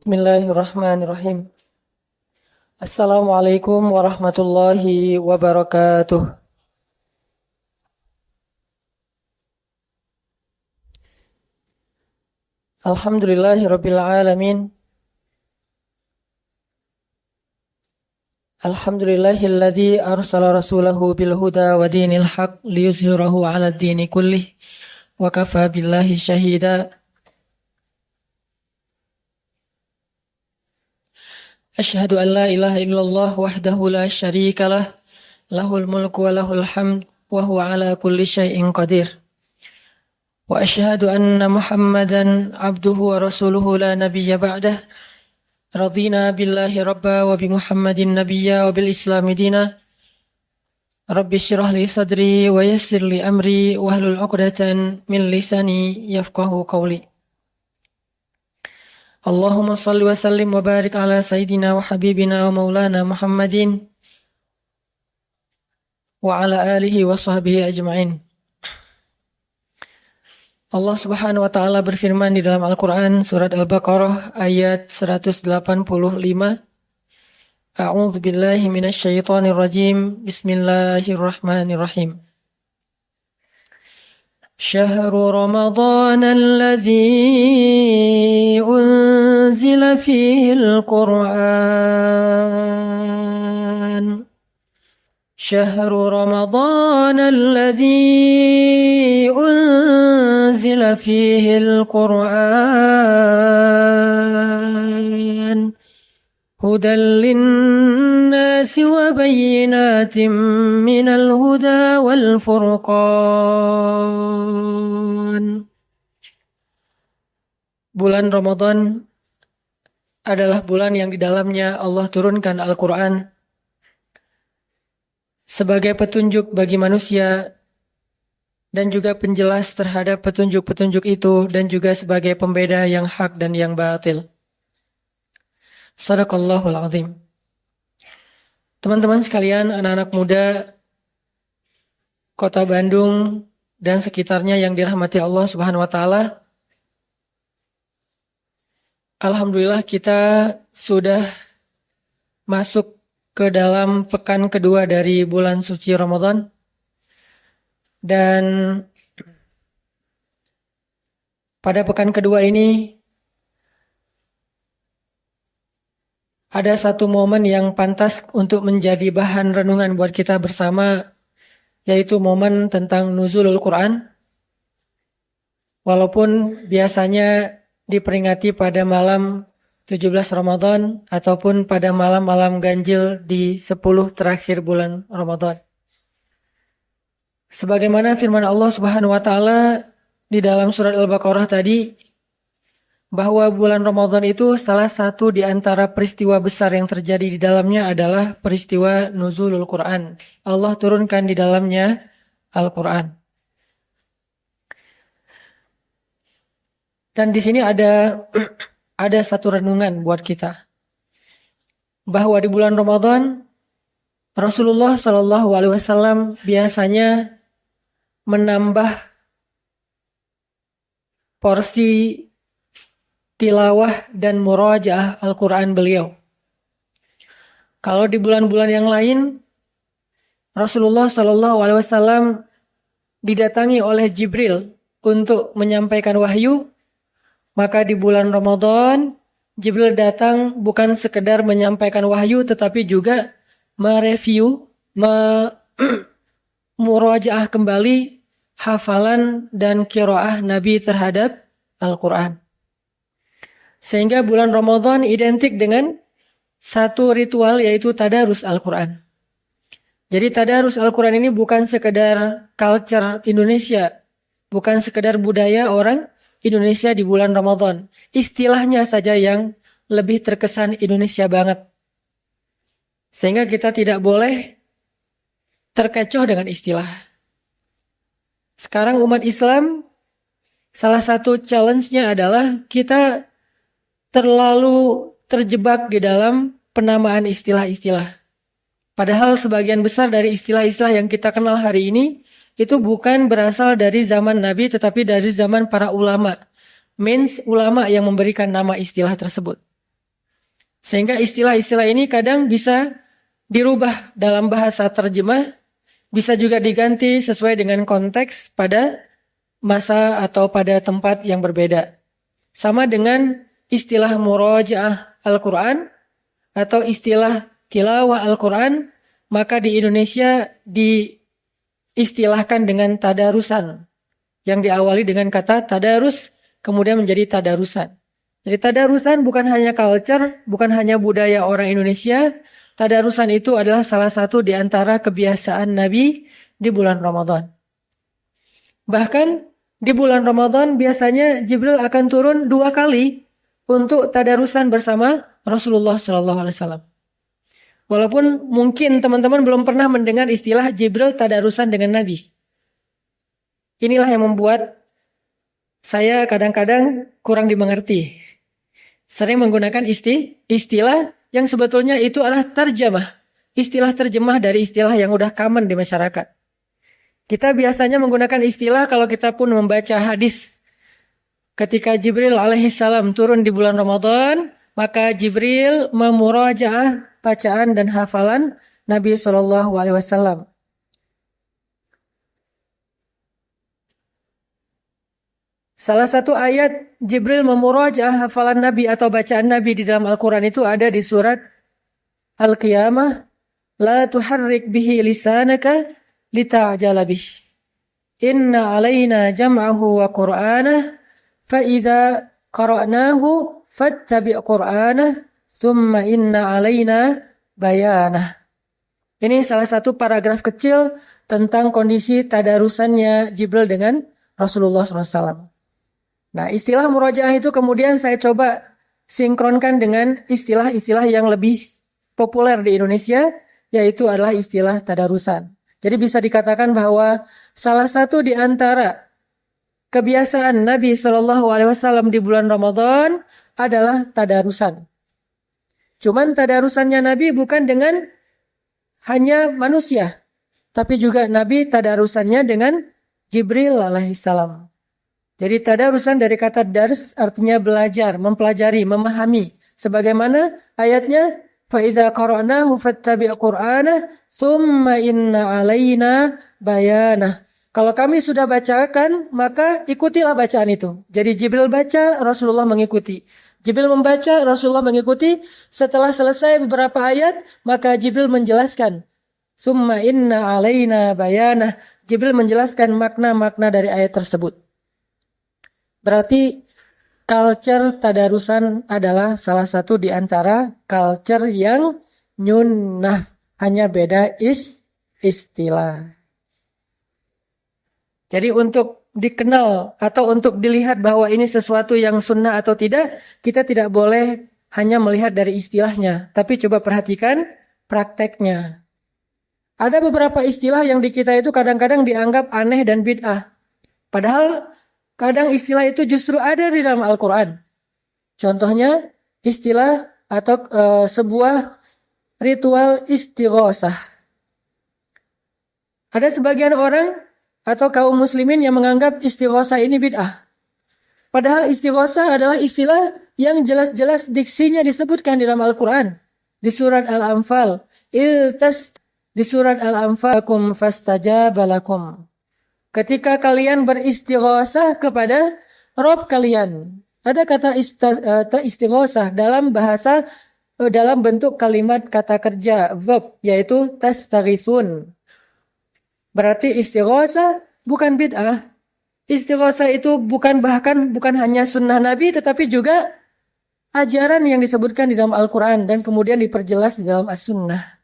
Bismillahirrahmanirrahim. Assalamualaikum warahmatullahi wabarakatuh. Alhamdulillahirabbil alamin. Alhamdulillahilladzi arsala rasulahu bil huda wa dinil haq liyuzhirahu 'alad dini kullih wa kafa billahi syahida. Asyhadu an la ilaha illallah wahdahu la syarika lah, lahul mulku wa lahul hamd wa huwa ala kulli syai'in qadir. Wa asyhadu anna Muhammadan abduhu wa rasuluhu la nabiyya ba'dah. Radina billahi rabba wa bi Muhammadin nabiyya wa bil islami dina. Rabbi syrah li sadri wa yassir li amri wahlul 'uqdatan min lisani yafqahu qawli. Allahumma salli wa sallim wa barik ala sayyidina wa habibina wa maulana Muhammadin wa ala alihi wa sahbihi ajma'in. Allah Subhanahu wa taala berfirman di dalam Al-Qur'an surat Al-Baqarah ayat 185. A'udzu billahi minasy syaithanir rajim. Bismillahirrahmanirrahim. Syahrul Ramadan alladzi unzila fihil Qur'an. شهر رمضان الذي أنزل فيه القرآن هدى للناس وبينات من الهدى والفرقان. Bulan Ramadan adalah bulan yang di dalamnya Allah turunkan Al-Quran sebagai petunjuk bagi manusia dan juga penjelas terhadap petunjuk-petunjuk itu dan juga sebagai pembeda yang hak dan yang batil. Shadaqallahul azim. Teman-teman sekalian, anak-anak muda Kota Bandung dan sekitarnya yang dirahmati Allah Subhanahu wa taala. Alhamdulillah kita sudah masuk ke dalam pekan kedua dari bulan suci Ramadan. Dan pada pekan kedua ini ada satu momen yang pantas untuk menjadi bahan renungan buat kita bersama, yaitu momen tentang nuzulul Quran. Walaupun biasanya diperingati pada malam 17 Ramadan ataupun pada malam-malam ganjil di 10 terakhir bulan Ramadan. Sebagaimana firman Allah Subhanahu wa taala di dalam surat Al-Baqarah tadi, bahwa bulan Ramadan itu salah satu di antara peristiwa besar yang terjadi di dalamnya adalah peristiwa nuzulul Quran. Allah turunkan di dalamnya Al-Quran. Dan di sini ada satu renungan buat kita, bahwa di bulan Ramadan Rasulullah Shallallahu Alaihi Wasallam biasanya menambah porsi tilawah dan murajaah Al-Quran beliau. Kalau di bulan-bulan yang lain Rasulullah Shallallahu Alaihi Wasallam didatangi oleh Jibril untuk menyampaikan wahyu, maka di bulan Ramadan, Jibril datang bukan sekedar menyampaikan wahyu, tetapi juga mereview, murajaah kembali hafalan dan qiraah Nabi terhadap Al-Quran. Sehingga bulan Ramadan identik dengan satu ritual, yaitu tadarus Al-Quran. Jadi tadarus Al-Quran ini bukan sekedar culture Indonesia, bukan sekedar budaya orang Indonesia di bulan Ramadan. Istilahnya saja yang lebih terkesan Indonesia banget. Sehingga kita tidak boleh terkecoh dengan istilah. Sekarang umat Islam, salah satu challenge-nya adalah kita terlalu terjebak di dalam penamaan istilah-istilah. Padahal sebagian besar dari istilah-istilah yang kita kenal hari ini itu bukan berasal dari zaman Nabi, tetapi dari zaman para ulama. Means ulama yang memberikan nama istilah tersebut. Sehingga istilah-istilah ini kadang bisa dirubah dalam bahasa terjemah, bisa juga diganti sesuai dengan konteks pada masa atau pada tempat yang berbeda. Sama dengan istilah murojaah Al-Quran atau istilah tilawah Al-Quran, maka di Indonesia diistilahkan dengan tadarusan, yang diawali dengan kata tadarus, kemudian menjadi tadarusan. Jadi tadarusan bukan hanya culture, bukan hanya budaya orang Indonesia. Tadarusan itu adalah salah satu di antara kebiasaan Nabi di bulan Ramadan. Bahkan di bulan Ramadan biasanya Jibril akan turun 2 kali untuk tadarusan bersama Rasulullah SAW. Walaupun mungkin teman-teman belum pernah mendengar istilah Jibril tadarusan dengan Nabi. Inilah yang membuat saya kadang-kadang kurang dimengerti. Sering menggunakan istilah yang sebetulnya itu adalah terjemah. Istilah terjemah dari istilah yang udah common di masyarakat. Kita biasanya menggunakan istilah kalau kita pun membaca hadis. Ketika Jibril alaihissalam turun di bulan Ramadan, maka Jibril memurajaah bacaan dan hafalan Nabi SAW. Salah satu ayat Jibril memurajaah hafalan Nabi atau bacaan Nabi di dalam Al-Quran itu ada di surat Al-Qiyamah. La tuharrik bihi lisanaka lita'jala bih. Inna alaina jam'ahu wa qur'anah. Fa'idha qara'nahu fattabi' qur'anah. Thumma inna alaina bayanah. Ini salah satu paragraf kecil tentang kondisi tadarusannya Jibril dengan Rasulullah SAW. Nah, istilah murojaah itu kemudian saya coba sinkronkan dengan istilah-istilah yang lebih populer di Indonesia, yaitu adalah istilah tadarusan. Jadi bisa dikatakan bahwa salah satu di antara kebiasaan Nabi SAW di bulan Ramadan adalah tadarusan. Cuman tadarusannya Nabi bukan dengan hanya manusia, tapi juga Nabi tadarusannya dengan Jibril alaihissalam. Jadi tadarusan dari kata dars artinya belajar, mempelajari, memahami. Sebagaimana ayatnya, فَإِذَا قَرَأْنَاهُ فَاتَّبِعْ قُرْآنَهُ ثُمَّ إِنَّ عَلَيْنَا بَيَانَهُ. Kalau kami sudah bacakan, maka ikutilah bacaan itu. Jadi Jibril baca, Rasulullah mengikuti. Jibril membaca, Rasulullah mengikuti. Setelah selesai beberapa ayat, maka Jibril menjelaskan. ثُمَّ إِنَّ عَلَيْنَا بَيَانَهُ. Jibril menjelaskan makna-makna dari ayat tersebut. Berarti culture tadarusan adalah salah satu di antara culture yang nyunnah, hanya beda istilah. Jadi untuk dikenal atau untuk dilihat bahwa ini sesuatu yang sunnah atau tidak, kita tidak boleh hanya melihat dari istilahnya, tapi coba perhatikan prakteknya. Ada beberapa istilah yang di kita itu kadang-kadang dianggap aneh dan bid'ah. Padahal kadang istilah itu justru ada di dalam Al-Quran. Contohnya istilah atau sebuah ritual istighosah. Ada sebagian orang atau kaum muslimin yang menganggap istighosah ini bid'ah. Padahal istighosah adalah istilah yang jelas-jelas diksinya disebutkan di dalam Al-Quran. Di surat Al-Anfal. Di surat Al-Anfal. Fastajabalakum. Ketika kalian beristighosah kepada Rob kalian. Ada kata istighosah dalam bahasa, dalam bentuk kalimat kata kerja, verb, yaitu tastaghithun. Berarti istighosah bukan bid'ah. Istighosah itu bukan hanya sunnah Nabi, tetapi juga ajaran yang disebutkan di dalam Al-Quran dan kemudian diperjelas di dalam As-Sunnah.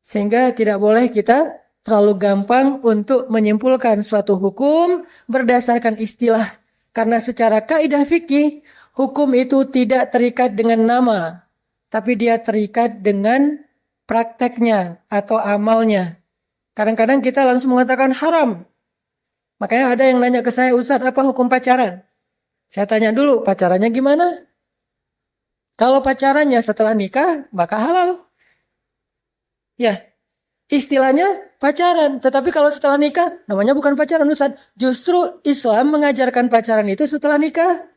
Sehingga tidak boleh kita terlalu gampang untuk menyimpulkan suatu hukum berdasarkan istilah. Karena secara kaidah fikih, hukum itu tidak terikat dengan nama, tapi dia terikat dengan prakteknya atau amalnya. Kadang-kadang kita langsung mengatakan haram. Makanya ada yang nanya ke saya, Ustaz, apa hukum pacaran? Saya tanya dulu, pacarannya gimana? Kalau pacarannya setelah nikah, maka halal. Ya, istilahnya pacaran, tetapi kalau setelah nikah, namanya bukan pacaran, Ustaz. Justru Islam mengajarkan pacaran itu setelah nikah.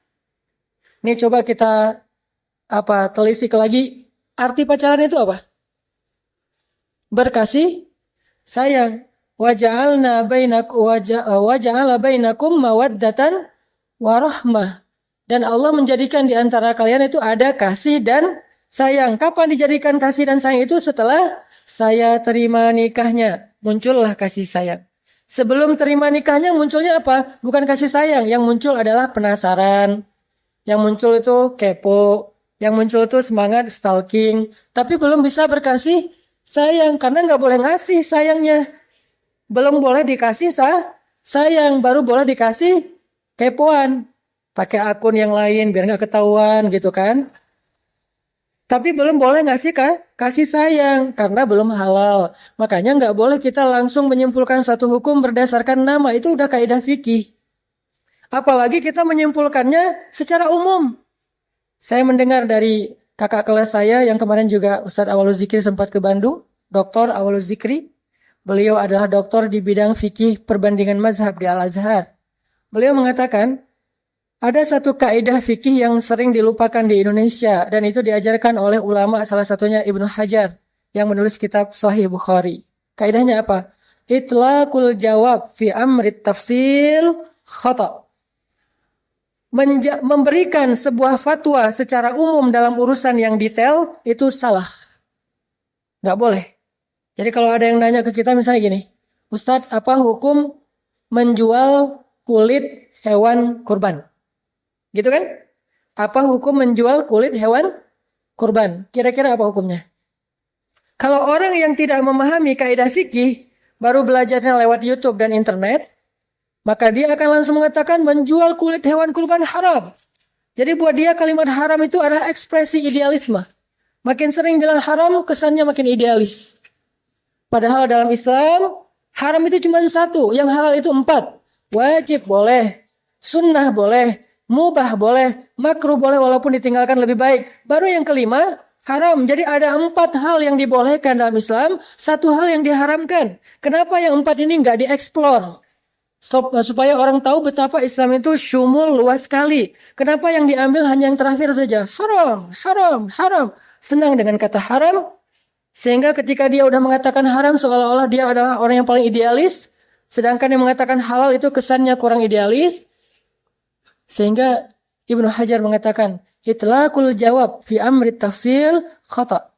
Ini coba kita telisik lagi. Arti pacaran itu apa? Berkasih sayang. Waja'ala bainakum mawaddatan warahmah. Dan Allah menjadikan di antara kalian itu ada kasih dan sayang. Kapan dijadikan kasih dan sayang itu? Setelah saya terima nikahnya. Muncullah kasih sayang. Sebelum terima nikahnya munculnya apa? Bukan kasih sayang. Yang muncul adalah penasaran. Yang muncul itu kepo. Yang muncul itu semangat stalking. Tapi belum bisa berkasih sayang. Karena nggak boleh ngasih sayangnya. Belum boleh dikasih sayang. Baru boleh dikasih kepoan. Pakai akun yang lain biar nggak ketahuan gitu kan. Tapi belum boleh ngasih kasih sayang. Karena belum halal. Makanya nggak boleh kita langsung menyimpulkan satu hukum berdasarkan nama. Itu udah kaidah fikih. Apalagi kita menyimpulkannya secara umum. Saya mendengar dari kakak kelas saya yang kemarin juga Ustadz Awaluz Zikri sempat ke Bandung. Dr. Awaluz Zikri. Beliau adalah doktor di bidang fikih perbandingan mazhab di Al-Azhar. Beliau mengatakan, ada satu kaidah fikih yang sering dilupakan di Indonesia. Dan itu diajarkan oleh ulama salah satunya Ibnu Hajar. Yang menulis kitab Sahih Bukhari. Kaidahnya apa? Itlaqul jawab fi amrit tafsil khata'. Memberikan sebuah fatwa secara umum dalam urusan yang detail itu salah. Nggak boleh. Jadi kalau ada yang nanya ke kita misalnya gini, Ustadz, apa hukum menjual kulit hewan kurban? Gitu kan? Apa hukum menjual kulit hewan kurban? Kira-kira apa hukumnya? Kalau orang yang tidak memahami kaidah fikih, baru belajarnya lewat YouTube dan internet, maka dia akan langsung mengatakan menjual kulit hewan kurban haram. Jadi buat dia kalimat haram itu adalah ekspresi idealisme. Makin sering bilang haram, kesannya makin idealis. Padahal dalam Islam, haram itu cuma satu. Yang halal itu 4. Wajib boleh, sunnah boleh, mubah boleh, makruh boleh walaupun ditinggalkan lebih baik. Baru yang kelima, haram. Jadi ada 4 hal yang dibolehkan dalam Islam, 1 hal yang diharamkan. Kenapa yang 4 ini nggak dieksplor? Supaya orang tahu betapa Islam itu syumul luas sekali. Kenapa yang diambil hanya yang terakhir saja? Haram, haram, haram. Senang dengan kata haram. Sehingga ketika dia udah mengatakan haram seolah-olah dia adalah orang yang paling idealis. Sedangkan yang mengatakan halal itu kesannya kurang idealis. Sehingga Ibnu Hajar mengatakan, itlaqul jawab fi amri tafsil khata'.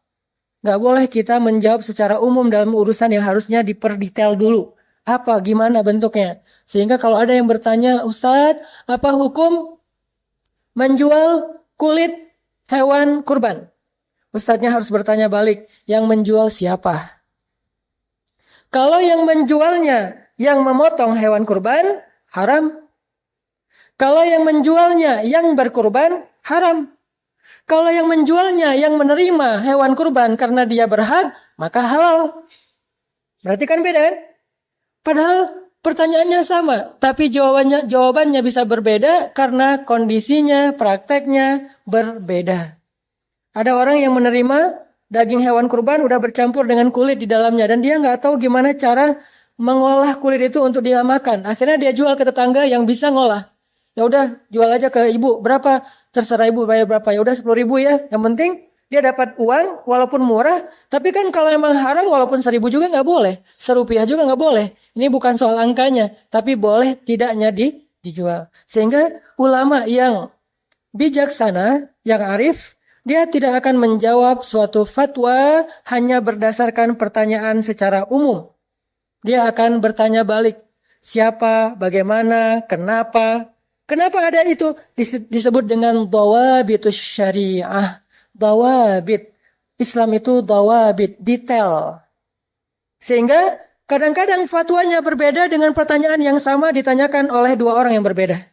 Gak boleh kita menjawab secara umum dalam urusan yang harusnya diperdetail dulu. Apa, gimana bentuknya. Sehingga kalau ada yang bertanya, Ustadz, apa hukum menjual kulit hewan kurban? Ustadznya harus bertanya balik, yang menjual siapa? Kalau yang menjualnya, yang memotong hewan kurban, haram. Kalau yang menjualnya, yang berkurban, haram. Kalau yang menjualnya, yang menerima hewan kurban karena dia berhak, maka halal. Berarti kan beda kan? Padahal pertanyaannya sama, tapi jawabannya bisa berbeda karena kondisinya, prakteknya berbeda. Ada orang yang menerima daging hewan kurban udah bercampur dengan kulit di dalamnya dan dia nggak tahu gimana cara mengolah kulit itu untuk dia makan. Akhirnya dia jual ke tetangga yang bisa ngolah. Ya udah jual aja ke ibu, berapa? Terserah ibu bayar berapa. Ya udah 10.000 ya. Yang penting dia dapat uang walaupun murah. Tapi kan kalau emang haram walaupun 1.000 juga nggak boleh. Rp1 juga nggak boleh. Ini bukan soal angkanya, tapi boleh tidaknya dijual. Sehingga ulama yang bijaksana, yang arif, dia tidak akan menjawab suatu fatwa hanya berdasarkan pertanyaan secara umum. Dia akan bertanya balik. Siapa, bagaimana, kenapa. Kenapa ada itu? Disebut dengan dawabitus syariah. Dawabit. Islam itu dawabit, detail. Sehingga kadang-kadang fatwanya berbeda dengan pertanyaan yang sama ditanyakan oleh 2 orang yang berbeda.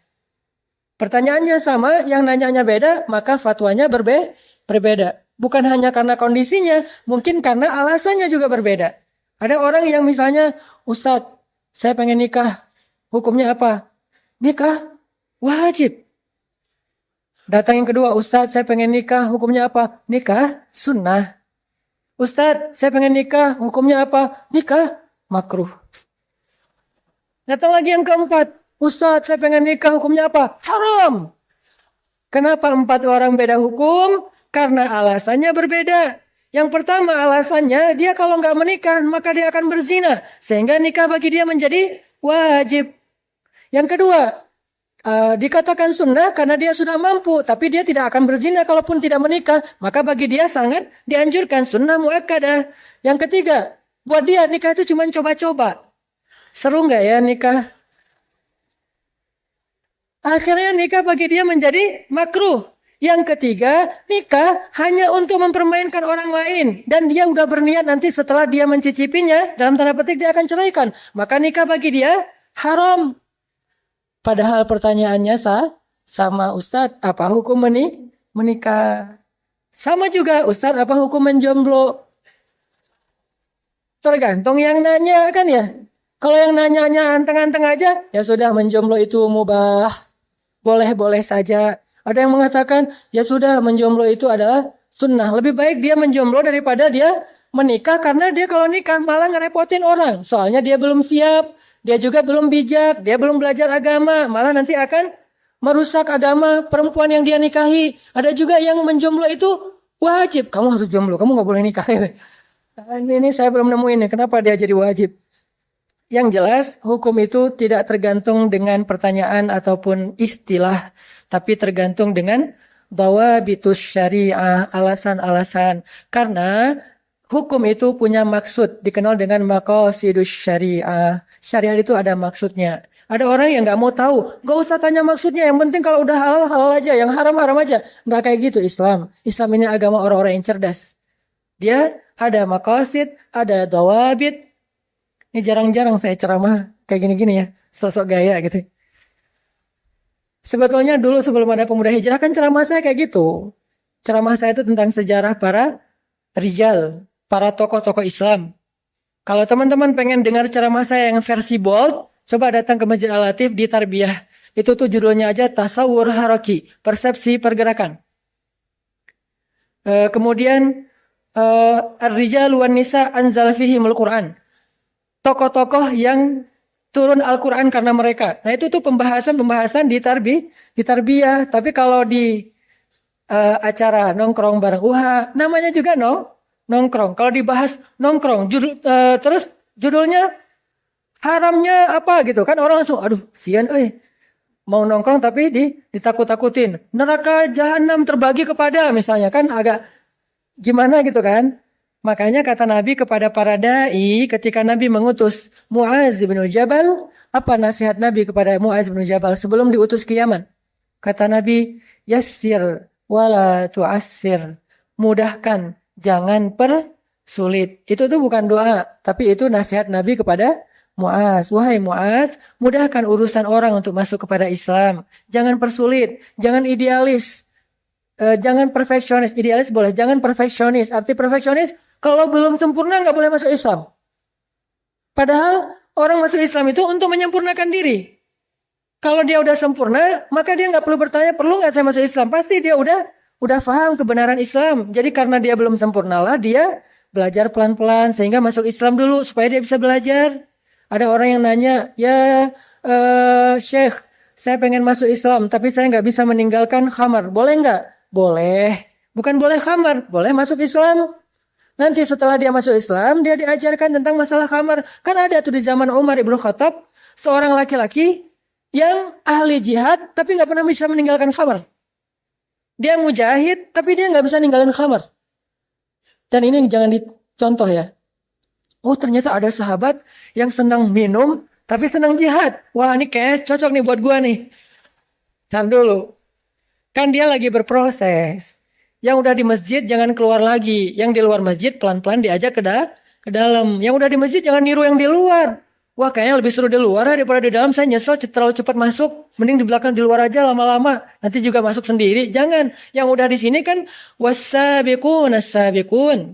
Pertanyaannya sama, yang nanyanya beda, maka fatwanya berbeda. Bukan hanya karena kondisinya, mungkin karena alasannya juga berbeda. Ada orang yang misalnya, Ustadz, saya pengen nikah. Hukumnya apa? Nikah wajib. Datang yang kedua, Ustadz, saya pengen nikah. Hukumnya apa? Nikah sunnah. Ustadz, saya pengen nikah. Hukumnya apa? Nikah makruh. Datang lagi yang keempat. Ustadz, saya pengen nikah, hukumnya apa? Haram. Kenapa 4 orang beda hukum? Karena alasannya berbeda. Yang pertama alasannya dia kalau nggak menikah maka dia akan berzina. Sehingga nikah bagi dia menjadi wajib. Yang kedua, dikatakan sunnah karena dia sudah mampu. Tapi dia tidak akan berzina kalaupun tidak menikah. Maka bagi dia sangat dianjurkan sunnah muakkadah. Yang ketiga, buat dia nikah itu cuma coba-coba. Seru nggak ya nikah? Akhirnya nikah bagi dia menjadi makruh. Yang ketiga, nikah hanya untuk mempermainkan orang lain. Dan dia udah berniat nanti setelah dia mencicipinya, dalam tanda petik dia akan ceraikan. Maka nikah bagi dia haram. Padahal pertanyaannya sama Ustadz, apa hukum menikah? Sama juga, Ustadz, apa hukum menjomblo? Tergantung yang nanya kan ya. Kalau yang nanya anteng-anteng aja, ya sudah menjomblo itu mubah. Boleh-boleh saja. Ada yang mengatakan, ya sudah menjomblo itu adalah sunnah. Lebih baik dia menjomblo daripada dia menikah. Karena dia kalau nikah malah ngerepotin orang. Soalnya dia belum siap. Dia juga belum bijak. Dia belum belajar agama. Malah nanti akan merusak agama perempuan yang dia nikahi. Ada juga yang menjomblo itu wajib. Kamu harus jomblo. Kamu gak boleh nikah. Ini saya belum nemuin. Kenapa dia jadi wajib? Yang jelas, hukum itu tidak tergantung dengan pertanyaan ataupun istilah, tapi tergantung dengan dawabitus syariah, alasan-alasan. Karena hukum itu punya maksud, dikenal dengan maqasidus syariah. Syariat itu ada maksudnya. Ada orang yang nggak mau tahu, nggak usah tanya maksudnya. Yang penting kalau udah halal halal aja, yang haram haram aja. Nggak kayak gitu Islam. Islam ini agama orang-orang yang cerdas. Dia ada maqasid, ada dawabit. Ini jarang-jarang saya ceramah kayak gini-gini ya. Sosok gaya gitu. Sebetulnya dulu sebelum ada pemuda hijrah kan ceramah saya kayak gitu. Ceramah saya itu tentang sejarah para rijal, para tokoh-tokoh Islam. Kalau teman-teman pengen dengar ceramah saya yang versi bold, coba datang ke Masjid Al-Latif di Tarbiyah. Itu tuh judulnya aja Tasawur Haraki, persepsi pergerakan. Kemudian Ar-Rijal wan Nisa anzal fihimul Quran. Tokoh-tokoh yang turun Al-Quran karena mereka. Nah itu tuh pembahasan di tarbiyah. Tapi kalau di acara nongkrong bareng UHA, namanya juga nongkrong. Kalau dibahas nongkrong, terus judulnya haramnya apa gitu kan, orang langsung, aduh sian mau nongkrong tapi ditakut-takutin. Neraka jahanam terbagi kepada misalnya kan agak gimana gitu kan. Makanya kata Nabi kepada para da'i ketika Nabi mengutus Mu'az bin Jabal, apa nasihat Nabi kepada Mu'az bin Jabal sebelum diutus ke Yaman? Kata Nabi, yassir wala tu'assir. Mudahkan, jangan persulit. Itu tuh bukan doa, tapi itu nasihat Nabi kepada Mu'az. Wahai Mu'az, mudahkan urusan orang untuk masuk kepada Islam. Jangan persulit, jangan idealis. Jangan perfeksionis. Idealis boleh, jangan perfeksionis. Arti perfeksionis, kalau belum sempurna nggak boleh masuk Islam. Padahal orang masuk Islam itu untuk menyempurnakan diri. Kalau dia udah sempurna, maka dia nggak perlu bertanya, perlu nggak saya masuk Islam? Pasti dia udah paham kebenaran Islam. Jadi karena dia belum sempurnalah, dia belajar pelan-pelan sehingga masuk Islam dulu supaya dia bisa belajar. Ada orang yang nanya, ya Syekh, saya pengen masuk Islam, tapi saya nggak bisa meninggalkan khamar. Boleh nggak? Boleh. Bukan boleh khamar, boleh masuk Islam. Nanti setelah dia masuk Islam, dia diajarkan tentang masalah khamar. Kan ada tuh di zaman Umar ibn Khattab, seorang laki-laki yang ahli jihad, tapi nggak pernah bisa meninggalkan khamar. Dia mujahid, tapi dia nggak bisa meninggalkan khamar. Dan ini jangan dicontoh ya. Oh ternyata ada sahabat yang senang minum, tapi senang jihad. Wah ini kayak cocok nih buat gua nih. Tar dulu. Kan dia lagi berproses. Yang udah di masjid jangan keluar lagi. Yang di luar masjid pelan-pelan diajak ke dalam. Yang udah di masjid jangan niru yang di luar. Wah kayaknya lebih seru di luar daripada di dalam. Saya nyesel terlalu cepat masuk. Mending di belakang di luar aja lama-lama. Nanti juga masuk sendiri. Jangan. Yang udah di sini kan was-sabiqun as-sabiqun.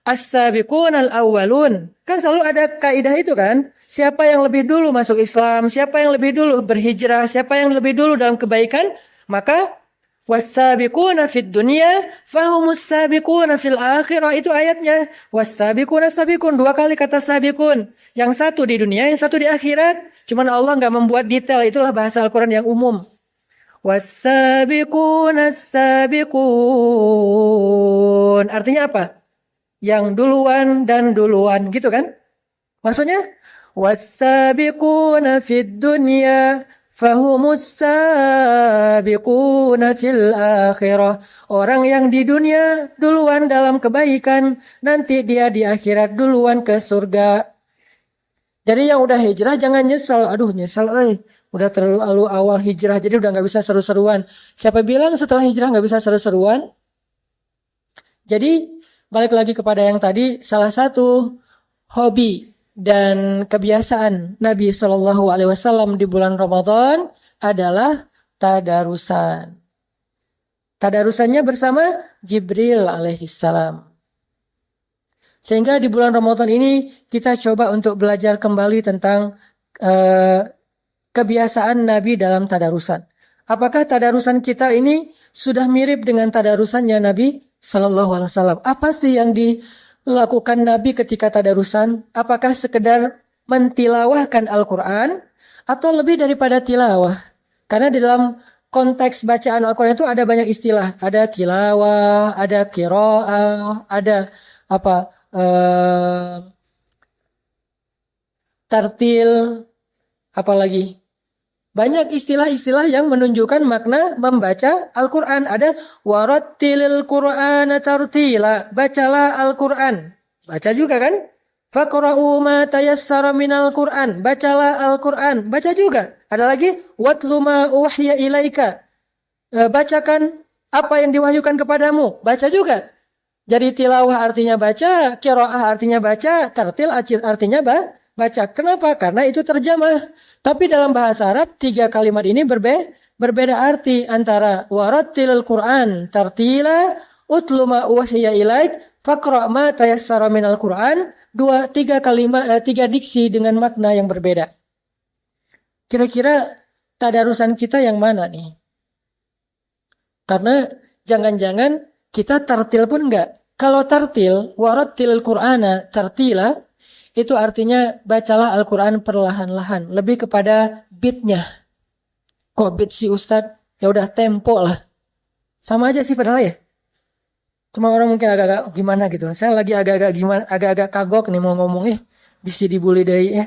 As-sabiqun al-awwalun. Kan selalu ada kaidah itu kan. Siapa yang lebih dulu masuk Islam. Siapa yang lebih dulu berhijrah. Siapa yang lebih dulu dalam kebaikan. Maka was-sabiquna fid dunya fahumus sabiquna fil akhirah. Itu ayatnya. Was-sabiquna sabiqun. 2 kali kata sabiqun. Yang satu di dunia, yang satu di akhirat. Cuman Allah nggak membuat detail. Itulah bahasa Al-Quran yang umum. Was-sabiquna as-sabiqun. Artinya apa? Yang duluan dan duluan, gitu kan? Maksudnya, was-sabiquna fid dunya fahumus sabiquna fil akhirah. Orang yang di dunia duluan dalam kebaikan, nanti dia di akhirat duluan ke surga. Jadi yang udah hijrah jangan nyesel. Aduh nyesel udah terlalu awal hijrah jadi udah gak bisa seru-seruan. Siapa bilang setelah hijrah gak bisa seru-seruan? Jadi balik lagi kepada yang tadi, salah satu hobi dan kebiasaan Nabi SAW di bulan Ramadan adalah tadarusan. Tadarusannya bersama Jibril alaihissalam. Sehingga di bulan Ramadan ini kita coba untuk belajar kembali tentang kebiasaan Nabi dalam tadarusan. Apakah tadarusan kita ini sudah mirip dengan tadarusannya Nabi SAW? Apa sih yang dilakukan Nabi ketika tadarusan? Apakah sekedar mentilawahkan Al-Quran atau lebih daripada tilawah? Karena di dalam konteks bacaan Al-Quran itu ada banyak istilah. Ada tilawah, ada qiraah, ada tartil, apalagi banyak istilah-istilah yang menunjukkan makna membaca Al-Quran. Ada warattilil Qur'ana tartila, bacalah Al-Quran. Baca juga kan? Faqra'u ma tayassara minal Qur'an, bacalah Al-Quran. Baca juga. Ada lagi watlu ma uwahya ilaika, bacakan apa yang diwahyukan kepadamu. Baca juga. Jadi tilawah artinya baca, qiraah artinya baca, tartil artinya baca. Kenapa? Karena itu terjemah. Tapi dalam bahasa Arab 3 kalimat ini berbeda arti antara warattilil Qur'an tartila, utlu ma uhiya ilaik, faqra' ma tayassara minal Qur'an. 3 kalimat, 3 diksi dengan makna yang berbeda. Kira-kira tadarusan kita yang mana nih? Karena jangan-jangan kita tartil pun enggak. Kalau tartil, warattilil Qur'ana tartila, itu artinya bacalah Al-Quran perlahan-lahan. Lebih kepada beatnya. Kok beat si Ustadz? Ya udah tempo lah. Sama aja sih padahal ya. Cuma orang mungkin agak-agak gimana gitu. Saya lagi agak-agak kagok nih mau ngomong bisa dibully dari ya.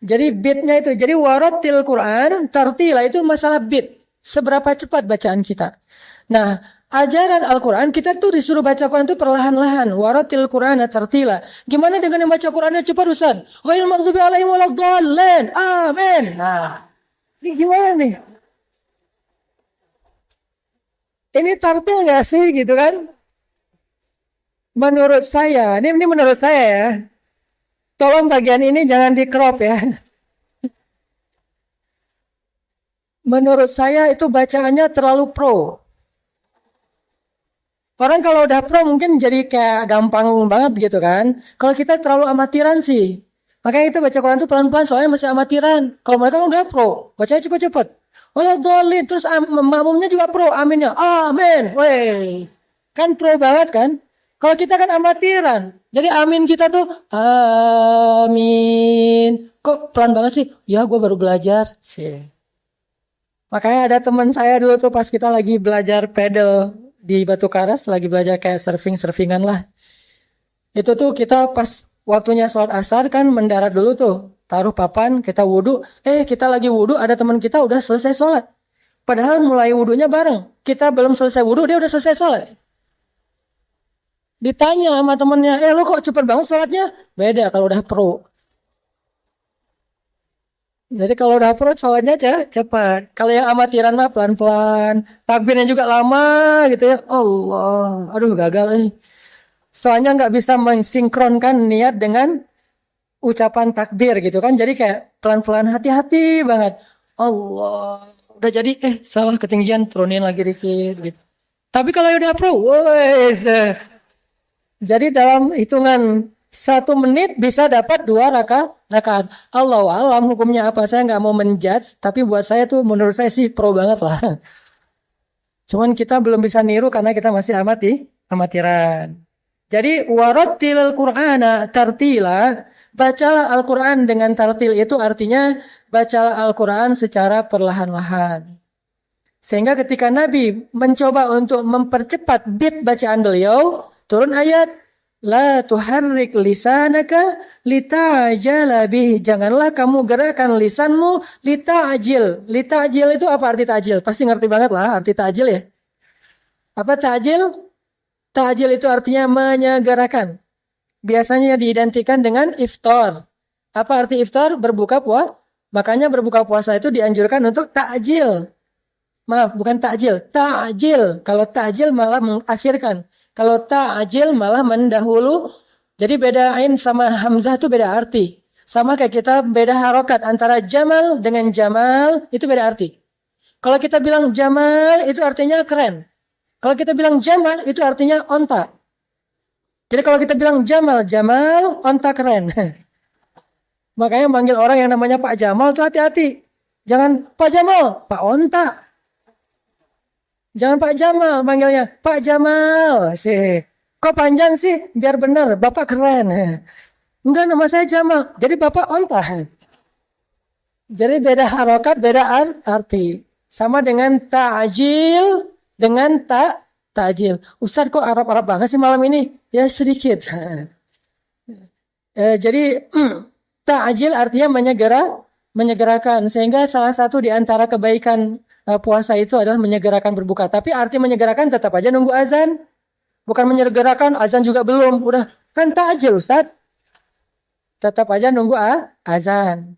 Jadi beatnya itu. Jadi warattil Quran tartila itu masalah beat. Seberapa cepat bacaan kita. Nah, ajaran Al-Quran kita tuh disuruh baca Quran itu perlahan-lahan. Warattil Qur'ana tartila. Gimana dengan yang baca Qurannya cepat Ustaz? Ghairil maghdubi alaihim waladdallin. Amin. Nah, ini gimana nih? Ini tartil nggak sih gitu kan? Menurut saya, ini menurut saya ya. Tolong bagian ini jangan di crop ya. Menurut saya itu bacaannya terlalu pro. Orang kalau udah pro mungkin jadi kayak gampang banget gitu kan. Kalau kita terlalu amatiran sih. Makanya kita baca Quran itu pelan-pelan soalnya masih amatiran. Kalau mereka kan udah pro, bacanya cepet-cepet. Waladhdallin, terus makmumnya juga pro, aminnya. Amin. Weh. Kan pro banget kan? Kalau kita kan amatiran. Jadi amin kita tuh amin. Kok pelan banget sih? Ya gue baru belajar sih. Makanya ada teman saya dulu tuh pas kita lagi belajar pedal di Batu Karas, lagi belajar kayak surfingan lah. Itu tuh kita pas waktunya sholat asar kan mendarat dulu tuh. Taruh papan, kita wudhu. Kita lagi wudhu, ada teman kita udah selesai sholat. Padahal mulai wudhunya bareng. Kita belum selesai wudhu, dia udah selesai sholat. Ditanya sama temennya, lo kok cepet banget sholatnya? Beda kalau udah pro. Jadi kalau udah pro sholatnya cepat. Kalau yang amatiran mah pelan-pelan. Takbirnya juga lama gitu ya. Allah, aduh gagal Soalnya nggak bisa mensinkronkan niat dengan ucapan takbir gitu kan. Jadi kayak pelan-pelan hati-hati banget. Allah, udah jadi salah ketinggian turunin lagi dikit gitu. Tapi kalau udah pro, wes. Jadi dalam hitungan 1 menit bisa dapat 2 rakaat. Allahu alam hukumnya apa? Saya nggak mau menjudge, tapi buat saya tuh menurut saya sih pro banget lah. Cuman kita belum bisa niru karena kita masih amatiran. Jadi warattilil Qur'ana tartila, bacalah Al-Qur'an dengan tartil itu artinya bacalah Al-Qur'an secara perlahan-lahan. Sehingga ketika Nabi mencoba untuk mempercepat beat bacaan beliau, turun ayat la tuharrik lisanaka lita'jala bih. Janganlah kamu gerakkan lisanmu lita'jil. Lita'jil itu apa arti ta'jil? Pasti ngerti banget lah arti ta'jil ya. Apa ta'jil? Ta'jil itu artinya menyegerakan. Biasanya diidentikan dengan iftar. Apa arti iftar? Berbuka puasa. Makanya berbuka puasa itu dianjurkan untuk ta'jil. Maaf, bukan takjil, ta'jil. Kalau ta'jil malah mengakhirkan. Kalau ta'jil malah mendahulu. Jadi beda ain sama hamzah itu beda arti. Sama kayak kita beda harokat antara jamal dengan jamal itu beda arti. Kalau kita bilang jamal itu artinya keren. Kalau kita bilang jamal itu artinya onta. Jadi kalau kita bilang jamal, jamal onta keren. Makanya manggil orang yang namanya Pak Jamal itu hati-hati. Jangan Pak Jamal, Pak Onta. Jangan Pak Jamal, panggilnya Pak Jamal sih. Kok panjang sih? Biar benar, Bapak keren. Enggak, nama saya Jamal. Jadi Bapak onta. Jadi beda harokat, beda arti. Sama dengan ta'jil, dengan ta'jil. Ustaz kok Arab-Arab banget sih malam ini? Ya sedikit. Jadi ta'jil artinya menyegerakan. Sehingga salah satu di antara kebaikan puasa itu adalah menyegerakan berbuka. Tapi arti menyegerakan tetap aja nunggu azan. Bukan menyegerakan, azan juga belum. Udah, kan ta'jil Ustaz. Tetap aja nunggu azan.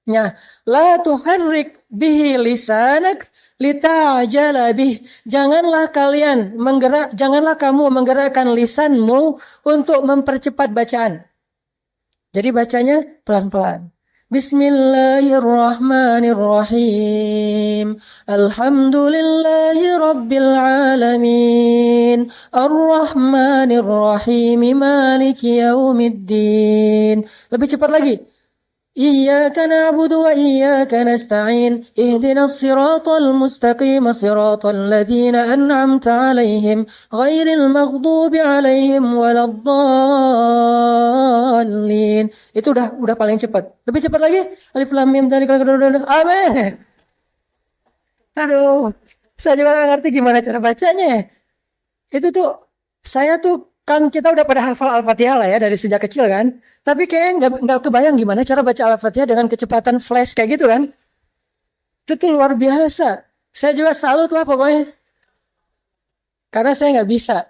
Nah, la tuharrik bihi lisanak lita'jala bih. Janganlah kamu menggerakkan lisanmu untuk mempercepat bacaan. Jadi bacanya pelan-pelan. Bismillahirrahmanirrahim. Alhamdulillahi rabbil alamin. Ar-Rahmanirrahim. Maliki yaumiddin. Lebih cepat lagi. Iyyaka na'budu wa iyyaka nasta'in. Ihdinas siratal mustaqim. Siratal ladzina an'amta 'alaihim ghairil maghdubi 'alaihim waladdallin. Itu udah paling cepat. Lebih cepat lagi. Alif lam mim dzalikal qur'an. Amin. Aduh, saya juga nggak ngerti gimana cara bacanya. Itu tuh saya tuh kan kita udah pada hafal Al-Fatihah lah ya dari sejak kecil kan. Tapi kayaknya nggak kebayang gimana cara baca Al-Fatihah dengan kecepatan flash kayak gitu kan. Itu tuh luar biasa. Saya juga salut lah pokoknya. Karena saya nggak bisa.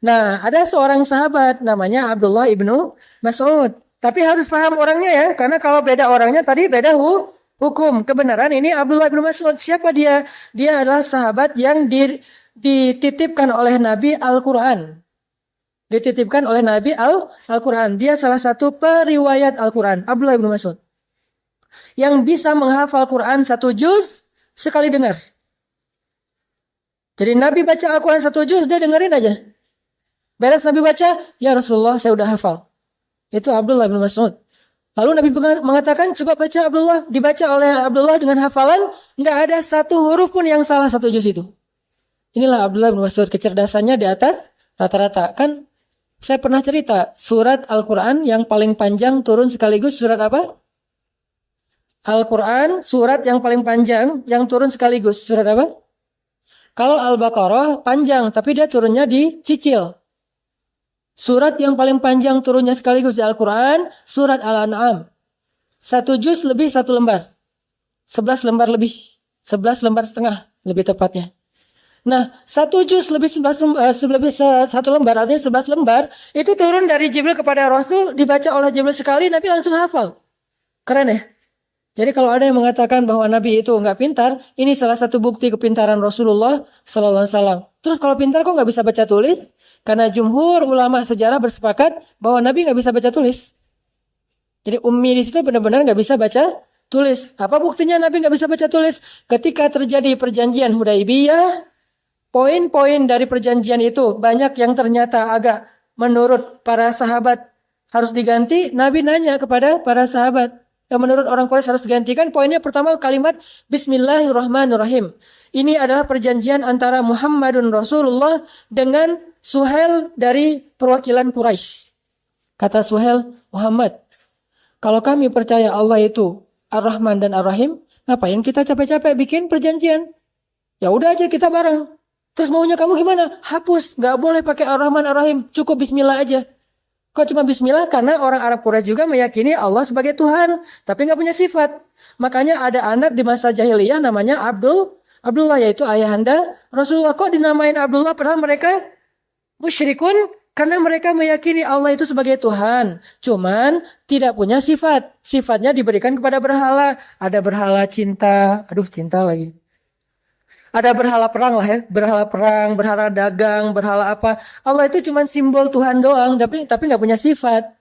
Nah, ada seorang sahabat namanya Abdullah ibnu Mas'ud. Tapi harus paham orangnya ya. Karena kalau beda orangnya tadi beda hukum. Kebenaran ini Abdullah ibnu Mas'ud. Siapa dia? Dia adalah sahabat yang dititipkan oleh Nabi Al-Quran. Dititipkan oleh Nabi Al-Quran. Dia salah satu periwayat Al-Quran. Abdullah bin Mas'ud. Yang bisa menghafal Quran satu juz sekali dengar. Jadi Nabi baca Al-Quran satu juz, dia dengerin aja. Beres Nabi baca, ya Rasulullah saya udah hafal. Itu Abdullah bin Mas'ud. Lalu Nabi mengatakan, coba baca Abdullah. Dibaca oleh Abdullah dengan hafalan, nggak ada satu huruf pun yang salah satu juz itu. Inilah Abdullah bin Mas'ud, kecerdasannya di atas rata-rata. Kan saya pernah cerita, surat Al-Quran yang paling panjang turun sekaligus surat apa? Al-Quran, surat yang paling panjang yang turun sekaligus surat apa? Kalau Al-Baqarah panjang, tapi dia turunnya dicicil. Surat yang paling panjang turunnya sekaligus di Al-Quran, surat Al-An'am. Satu juz lebih satu lembar. 11 lembar lebih. 11 lembar setengah lebih tepatnya. Nah, satu juz lebih satu lembar, artinya 11 lembar, itu turun dari Jibril kepada Rasul, dibaca oleh Jibril sekali, Nabi langsung hafal. Keren ya? Jadi kalau ada yang mengatakan bahwa Nabi itu nggak pintar, ini salah satu bukti kepintaran Rasulullah Sallallahu Alaihi Wasallam. Terus kalau pintar kok nggak bisa baca tulis? Karena jumhur ulama sejarah bersepakat bahwa Nabi nggak bisa baca tulis. Jadi ummi di situ benar-benar nggak bisa baca tulis. Apa buktinya Nabi nggak bisa baca tulis? Ketika terjadi perjanjian Hudaybiyah, poin-poin dari perjanjian itu banyak yang ternyata agak menurut para sahabat harus diganti. Nabi nanya kepada para sahabat, yang menurut orang Quraisy harus digantikan. Poinnya pertama kalimat Bismillahirrahmanirrahim. Ini adalah perjanjian antara Muhammadun Rasulullah dengan Suhail dari perwakilan Quraisy. Kata Suhail, Muhammad, kalau kami percaya Allah itu Ar-Rahman dan Ar-Rahim, ngapain kita capek-capek bikin perjanjian? Ya udah aja kita bareng. Terus maunya kamu gimana? Hapus, nggak boleh pakai Ar-Rahman Ar-Rahim, cukup Bismillah aja. Kok cuma Bismillah? Karena orang Arab Quraisy juga meyakini Allah sebagai Tuhan, tapi nggak punya sifat. Makanya ada anak di masa jahiliyah namanya Abdullah, yaitu ayahanda Rasulullah. Kok dinamain Abdullah padahal mereka musyrikun? Karena mereka meyakini Allah itu sebagai Tuhan, cuman tidak punya sifat. Sifatnya diberikan kepada berhala. Ada berhala cinta, cinta lagi. Ada berhala perang lah ya, berhala perang, berhala dagang, berhala apa. Allah itu cuma simbol Tuhan doang, tapi nggak punya sifat.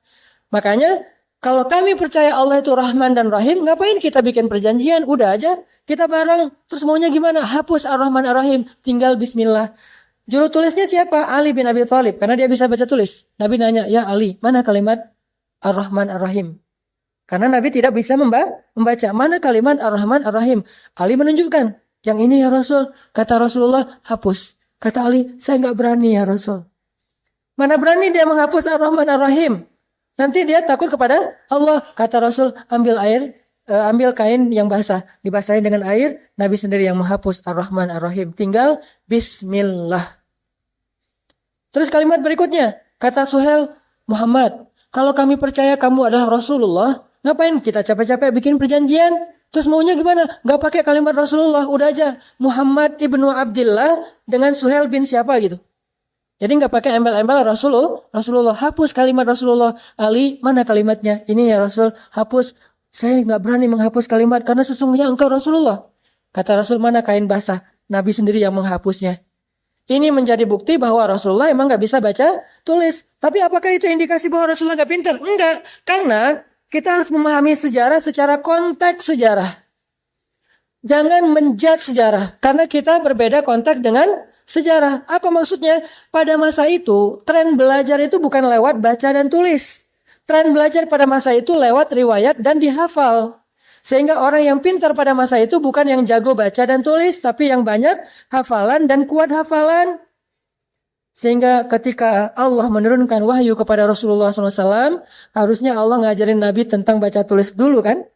Makanya kalau kami percaya Allah itu Rahman dan Rahim, ngapain kita bikin perjanjian? Udah aja kita bareng. Terus maunya gimana? Hapus Ar-Rahman Ar-Rahim, tinggal Bismillah. Juru tulisnya siapa? Ali bin Abi Thalib, karena dia bisa baca tulis. Nabi nanya, ya Ali, mana kalimat Ar-Rahman Ar-Rahim? Karena Nabi tidak bisa membaca. Mana kalimat Ar-Rahman Ar-Rahim? Ali menunjukkan. Yang ini ya Rasul. Kata Rasulullah, hapus. Kata Ali, saya nggak berani ya Rasul. Mana berani dia menghapus Ar-Rahman Ar-Rahim? Nanti dia takut kepada Allah. Kata Rasul, ambil kain yang basah. Dibasahin dengan air, Nabi sendiri yang menghapus Ar-Rahman Ar-Rahim. Tinggal Bismillah. Terus kalimat berikutnya. Kata Suhail, Muhammad, kalau kami percaya kamu adalah Rasulullah, ngapain kita capek-capek bikin perjanjian? Terus maunya gimana? Gak pakai kalimat Rasulullah, udah aja Muhammad ibnu Abdillah dengan Suhail bin siapa gitu. Jadi gak pakai embel-embel Rasulullah. Hapus kalimat Rasulullah. Ali, mana kalimatnya? Ini ya Rasul, hapus. Saya gak berani menghapus kalimat karena sesungguhnya engkau Rasulullah. Kata Rasul, mana kain basah? Nabi sendiri yang menghapusnya. Ini menjadi bukti bahwa Rasulullah emang gak bisa baca tulis. Tapi apakah itu indikasi bahwa Rasulullah gak pintar? Enggak, karena kita harus memahami sejarah secara konteks sejarah. Jangan menjudge sejarah. Karena kita berbeda konteks dengan sejarah. Apa maksudnya? Pada masa itu, tren belajar itu bukan lewat baca dan tulis. Tren belajar pada masa itu lewat riwayat dan dihafal. Sehingga orang yang pintar pada masa itu bukan yang jago baca dan tulis, tapi yang banyak hafalan dan kuat hafalan. Sehingga ketika Allah menurunkan wahyu kepada Rasulullah SAW, harusnya Allah ngajarin Nabi tentang baca tulis dulu kan?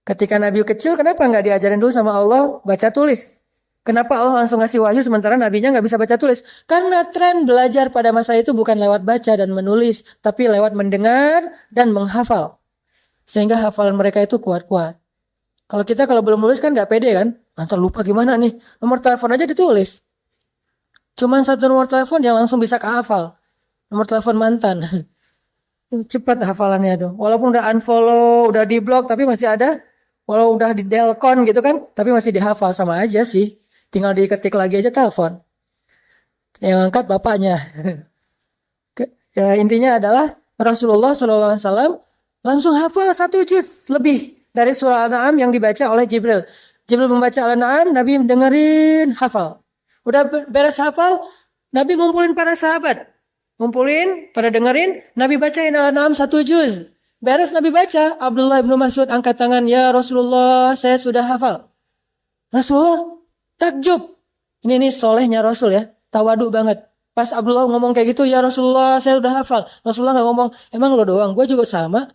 Ketika Nabi kecil, kenapa nggak diajarin dulu sama Allah baca tulis? Kenapa Allah langsung ngasih wahyu sementara Nabinya nggak bisa baca tulis? Karena tren belajar pada masa itu bukan lewat baca dan menulis, tapi lewat mendengar dan menghafal. Sehingga hafalan mereka itu kuat-kuat. Kalau belum nulis kan nggak pede kan? Nanti lupa gimana nih? Nomor telepon aja ditulis. Cuman satu nomor telepon yang langsung bisa kehafal. Nomor telepon mantan. Cepat hafalannya tuh. Walaupun udah unfollow, udah di blok, tapi masih ada. Walau udah di delcon gitu kan, tapi masih dihafal sama aja sih. Tinggal diketik lagi aja telepon. Yang angkat bapaknya. Ya, intinya adalah Rasulullah SAW langsung hafal 1 juz lebih dari surah Al-An'am yang dibaca oleh Jibril. Jibril membaca Al-An'am, Nabi dengerin, hafal. Udah beres hafal, Nabi ngumpulin para sahabat. Ngumpulin, pada dengerin, Nabi bacain Al-An'am 1 juz. Beres Nabi baca, Abdullah bin Mas'ud angkat tangan, ya Rasulullah, saya sudah hafal. Rasulullah takjub. Ini solehnya Rasul ya, tawadu banget. Pas Abdullah ngomong kayak gitu, ya Rasulullah, saya sudah hafal. Rasulullah gak ngomong, emang lo doang, gue juga sama.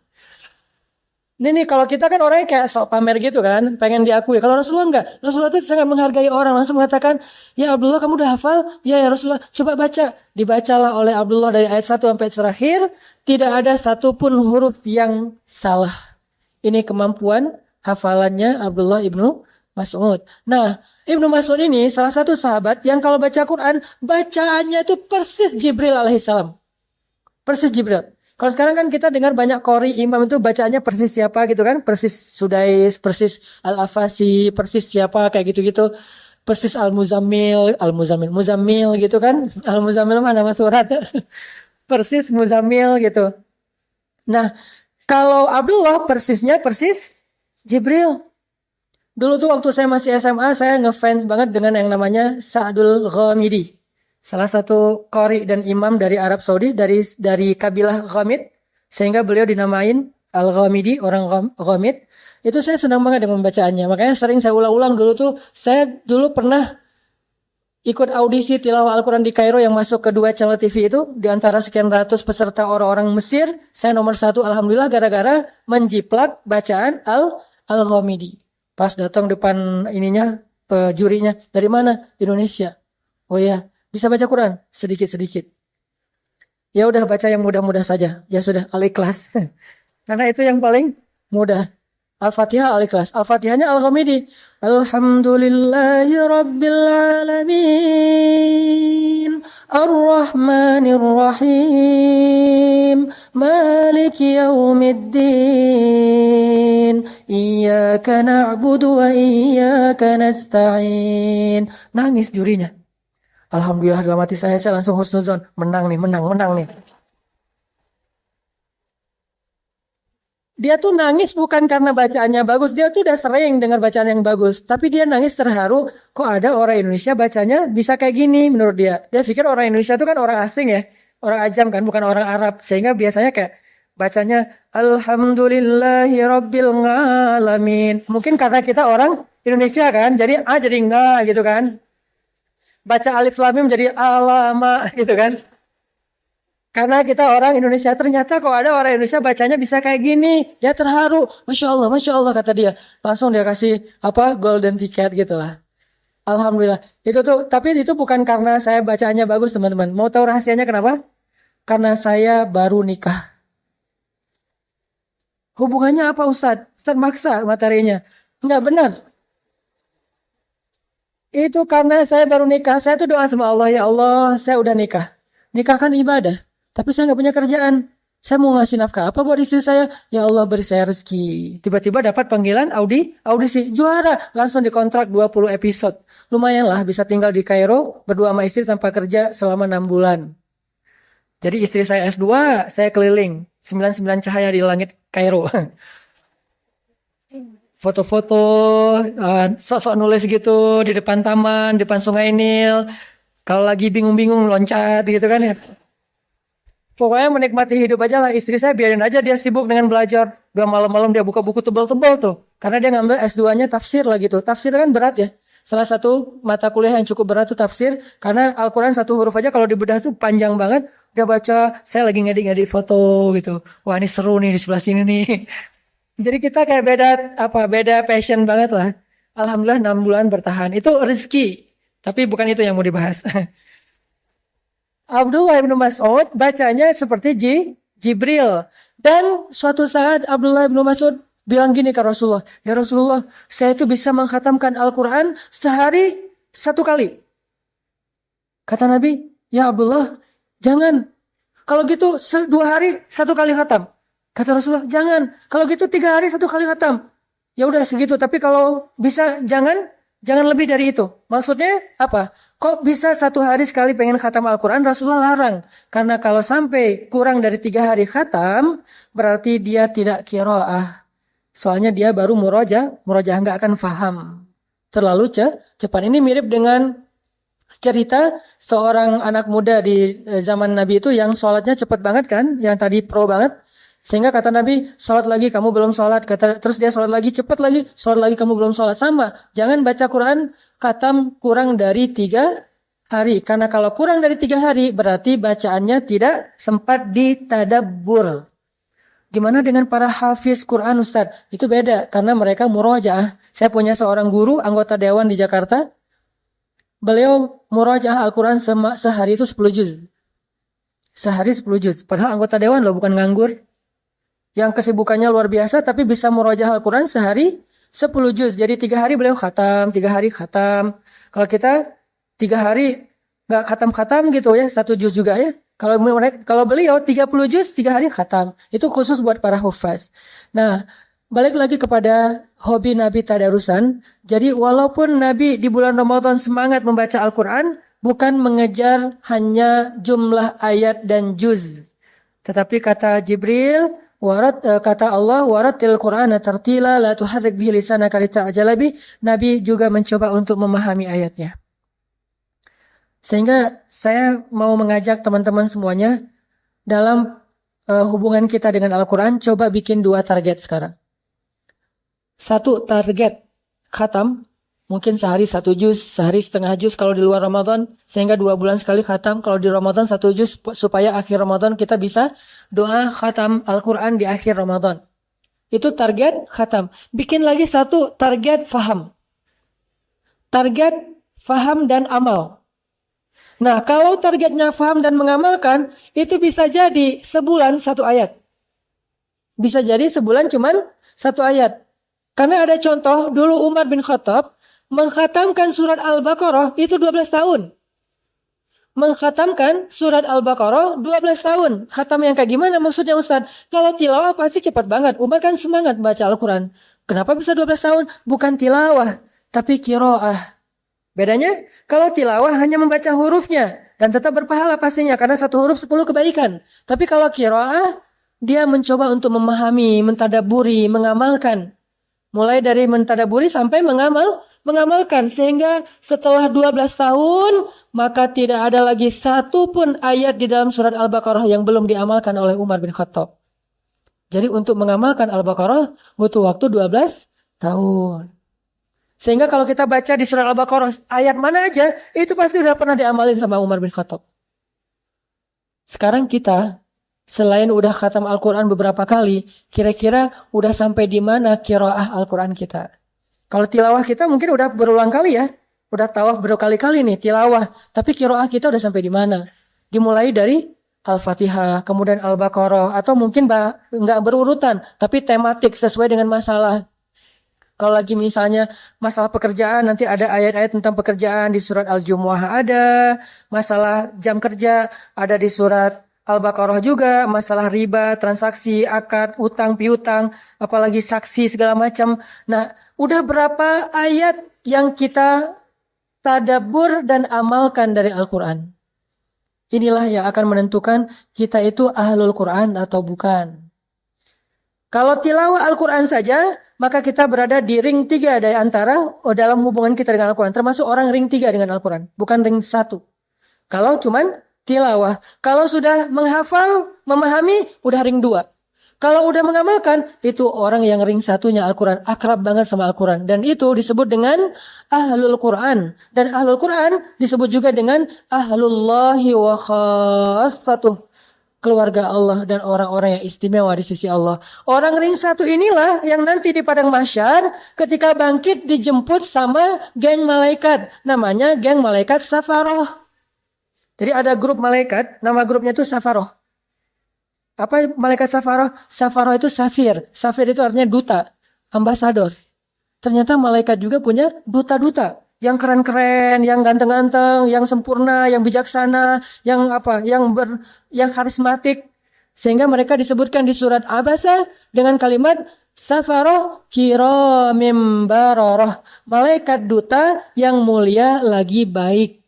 Ini kalau kita kan orangnya kayak sok pamer gitu kan, pengen diakui. Kalau Rasulullah enggak. Rasulullah itu sangat menghargai orang, langsung mengatakan, ya Abdullah kamu udah hafal? Ya Rasulullah, coba baca. Dibacalah oleh Abdullah dari ayat 1 sampai terakhir, tidak ada satupun huruf yang salah. Ini kemampuan hafalannya Abdullah ibnu Mas'ud. Nah, Ibnu Mas'ud ini salah satu sahabat yang kalau baca Quran, bacaannya itu persis Jibril alaihissalam. Persis Jibril. Kalau sekarang kan kita dengar banyak qori imam itu bacaannya persis siapa gitu kan, persis Sudais, persis Al-Afasi, persis siapa kayak gitu-gitu, persis Al-Muzammil gitu kan, Al-Muzammil mana nama surat, persis Muzammil gitu. Nah, kalau Abdullah persisnya persis Jibril. Dulu tuh waktu saya masih SMA, saya ngefans banget dengan yang namanya Sa'dul Ghamidi. Salah satu qori dan imam dari Arab Saudi, dari kabilah Ghamid, sehingga beliau dinamain Al-Ghamidi, orang Ghamid, itu saya senang banget dengan bacaannya. Makanya sering saya ulang-ulang dulu tuh. Saya dulu pernah ikut audisi tilawah Al-Quran di Kairo yang masuk ke 2 channel TV itu. Di antara sekian ratus peserta orang-orang Mesir, saya nomor 1 alhamdulillah gara-gara menjiplak bacaan Al-Ghamidi. Pas datang depan ininya, jurinya, dari mana? Indonesia. Oh ya, bisa baca Quran? Sedikit-sedikit. Ya udah baca yang mudah-mudah saja. Ya sudah, Al-Ikhlas. Karena itu yang paling mudah. Al-Fatihah Al-Ikhlas. Al-Fatihahnya Al-Ghamidi. Alhamdulillahi Rabbil Alamin. Ar-Rahmanir Rahim. Maliki Yawmiddin. Iyyaka na'budu wa iyyaka nasta'in. Nangis jurinya. Alhamdulillah dalam hati saya langsung husnuzon. Menang nih. Dia tuh nangis bukan karena bacaannya bagus. Dia tuh udah sering dengar bacaan yang bagus. Tapi dia nangis terharu. Kok ada orang Indonesia bacanya bisa kayak gini menurut dia. Dia pikir orang Indonesia itu kan orang asing ya. Orang ajam kan, bukan orang Arab. Sehingga biasanya kayak bacanya Alhamdulillahi Rabbil Alamin. Mungkin karena kita orang Indonesia kan. Jadi jadi enggak gitu kan. Baca alif lam mim jadi alama gitu kan. Karena kita orang Indonesia, ternyata kok ada orang Indonesia bacanya bisa kayak gini. Dia terharu. Masya Allah kata dia. Langsung dia kasih golden ticket gitu lah. Alhamdulillah. Tapi itu bukan karena saya bacaannya bagus teman-teman. Mau tahu rahasianya kenapa? Karena saya baru nikah. Hubungannya apa Ustadz? Ustadz maksa materinya. Enggak benar. Itu karena saya baru nikah. Saya tuh doa sama Allah. Ya Allah, saya udah nikah. Nikah kan ibadah. Tapi saya nggak punya kerjaan. Saya mau ngasih nafkah apa buat istri saya? Ya Allah beri saya rezeki. Tiba-tiba dapat panggilan audisi. Juara. Langsung dikontrak 20 episode. Lumayan lah bisa tinggal di Kairo. Berdua sama istri tanpa kerja selama 6 bulan. Jadi istri saya S2. Saya keliling. 99 cahaya di langit Kairo. Foto-foto, sosok nulis gitu di depan taman, depan Sungai Nil. Kalau lagi bingung-bingung loncat gitu kan ya. Pokoknya menikmati hidup aja lah. Istri saya biarin aja dia sibuk dengan belajar. Udah malam-malam dia buka buku tebal-tebal tuh. Karena dia ngambil S2-nya tafsir lah gitu. Tafsir kan berat ya. Salah satu mata kuliah yang cukup berat tuh tafsir. Karena Al-Quran satu huruf aja kalau dibedah tuh panjang banget. Dia baca, saya lagi ngedit-ngedit foto gitu. Wah ini seru nih di sebelah sini nih. Jadi kita kayak beda passion banget lah. Alhamdulillah 6 bulan bertahan. Itu rezeki. Tapi bukan itu yang mau dibahas. Abdullah bin Mas'ud bacanya seperti Jibril. Dan suatu saat Abdullah bin Mas'ud bilang gini ke Rasulullah. Ya Rasulullah, saya itu bisa mengkhatamkan Al-Quran sehari 1 kali. Kata Nabi, ya Abdullah, jangan. Kalau gitu 2 hari 1 kali khatam. Kata Rasulullah, jangan. Kalau gitu 3 hari 1 kali khatam. Ya udah segitu. Tapi kalau bisa jangan lebih dari itu. Maksudnya apa? Kok bisa 1 hari sekali pengen khatam Al-Quran? Rasulullah larang. Karena kalau sampai kurang dari 3 hari khatam, berarti dia tidak qiraah. Soalnya dia baru murojaah nggak akan faham. Terlalu cepat. Ini mirip dengan cerita seorang anak muda di zaman Nabi itu yang sholatnya cepat banget kan? Yang tadi pro banget. Sehingga kata Nabi, sholat lagi kamu belum sholat. Terus dia sholat lagi, cepat lagi. Sholat lagi kamu belum sholat. Sama, jangan baca Quran khatam kurang dari 3 hari. Karena kalau kurang dari 3 hari, berarti bacaannya tidak sempat ditadabbur. Gimana dengan para hafiz Quran Ustaz? Itu beda, karena mereka murojaah. Saya punya seorang guru, anggota dewan di Jakarta. Beliau murojaah Al-Quran sehari itu 10 juz. Sehari 10 juz. Padahal anggota dewan loh, bukan nganggur. Yang kesibukannya luar biasa tapi bisa murojaah Al-Quran sehari 10 juz. Jadi 3 hari beliau khatam, 3 hari khatam. Kalau kita 3 hari nggak khatam-khatam gitu ya, 1 juz juga ya. Kalau beliau 30 juz 3 hari khatam. Itu khusus buat para hufaz. Nah, balik lagi kepada hobi Nabi tadarusan. Jadi walaupun Nabi di bulan Ramadan semangat membaca Al-Quran, bukan mengejar hanya jumlah ayat dan juz. Tetapi kata Jibril, kata Allah, waratil Qur'ana tartila la tuharrik bihi lisanaka lita'jala bih. Nabi juga mencoba untuk memahami ayatnya. Sehingga saya mau mengajak teman-teman semuanya dalam hubungan kita dengan Al-Quran, coba bikin 2 target sekarang. 1 target khatam, mungkin sehari 1 juz, sehari setengah juz kalau di luar Ramadan, sehingga 2 bulan sekali khatam. Kalau di Ramadan 1 juz, supaya akhir Ramadan kita bisa doa khatam Al-Quran di akhir Ramadan. Itu target khatam. Bikin lagi 1 target faham. Target faham dan amal. Nah, kalau targetnya faham dan mengamalkan, itu bisa jadi sebulan 1 ayat. Bisa jadi sebulan cuman 1 ayat. Karena ada contoh, dulu Umar bin Khattab mengkhatamkan surat Al-Baqarah itu 12 tahun. Mengkhatamkan surat Al-Baqarah 12 tahun. Khatam yang kayak gimana maksudnya Ustaz? Kalau tilawah pasti cepat banget. Umar kan semangat baca Al-Quran. Kenapa bisa 12 tahun? Bukan tilawah, tapi qiraah. Bedanya, kalau tilawah hanya membaca hurufnya dan tetap berpahala pastinya karena 1 huruf 10 kebaikan. Tapi kalau qiraah, dia mencoba untuk memahami, mentadaburi, mengamalkan. Mulai dari mentadaburi sampai mengamalkan. Sehingga setelah 12 tahun, maka tidak ada lagi 1 pun ayat di dalam surat Al-Baqarah yang belum diamalkan oleh Umar bin Khattab. Jadi untuk mengamalkan Al-Baqarah butuh waktu 12 tahun. Sehingga kalau kita baca di surat Al-Baqarah ayat mana aja, itu pasti sudah pernah diamalin sama Umar bin Khattab. Sekarang kita, selain udah khatam Al-Quran beberapa kali, kira-kira udah sampai di mana qiraah Al-Quran kita? Kalau tilawah kita mungkin udah berulang kali ya. Udah tawaf berkali-kali nih tilawah. Tapi qiraah kita udah sampai di mana? Dimulai dari Al-Fatihah, kemudian Al-Baqarah, atau mungkin nggak berurutan, tapi tematik sesuai dengan masalah. Kalau lagi misalnya masalah pekerjaan, nanti ada ayat-ayat tentang pekerjaan di surat Al-Jumu'ah ada. Masalah jam kerja ada di surat Al-Baqarah juga. Masalah riba, transaksi, akad, utang, piutang, apalagi saksi segala macam. Nah, udah berapa ayat yang kita tadabbur dan amalkan dari Al-Quran? Inilah yang akan menentukan kita itu ahlul Quran atau bukan. Kalau tilawah Al-Quran saja, maka kita berada di ring 3 dari antara dalam hubungan kita dengan Al-Quran. Termasuk orang ring 3 dengan Al-Quran, bukan ring 1. Kalau cuman tilawah. Kalau sudah menghafal, memahami, udah ring 2. Kalau udah mengamalkan, itu orang yang ring 1-nya Al-Quran. Akrab banget sama Al-Quran. Dan itu disebut dengan Ahlul Quran. Dan Ahlul Quran disebut juga dengan Ahlullahi wa khassatuh. Keluarga Allah dan orang-orang yang istimewa di sisi Allah. Orang ring 1 inilah yang nanti di padang mahsyar ketika bangkit dijemput sama geng malaikat. Namanya geng malaikat Safaroh. Jadi ada grup malaikat, nama grupnya itu Safaroh. Apa malaikat Safaroh? Safaroh itu safir. Safir itu artinya duta, ambasador. Ternyata malaikat juga punya duta-duta. Yang keren-keren, yang ganteng-ganteng, yang sempurna, yang bijaksana, yang karismatik. Sehingga mereka disebutkan di surat Abasa dengan kalimat Safaroh kiramim baroroh. Malaikat duta yang mulia lagi baik.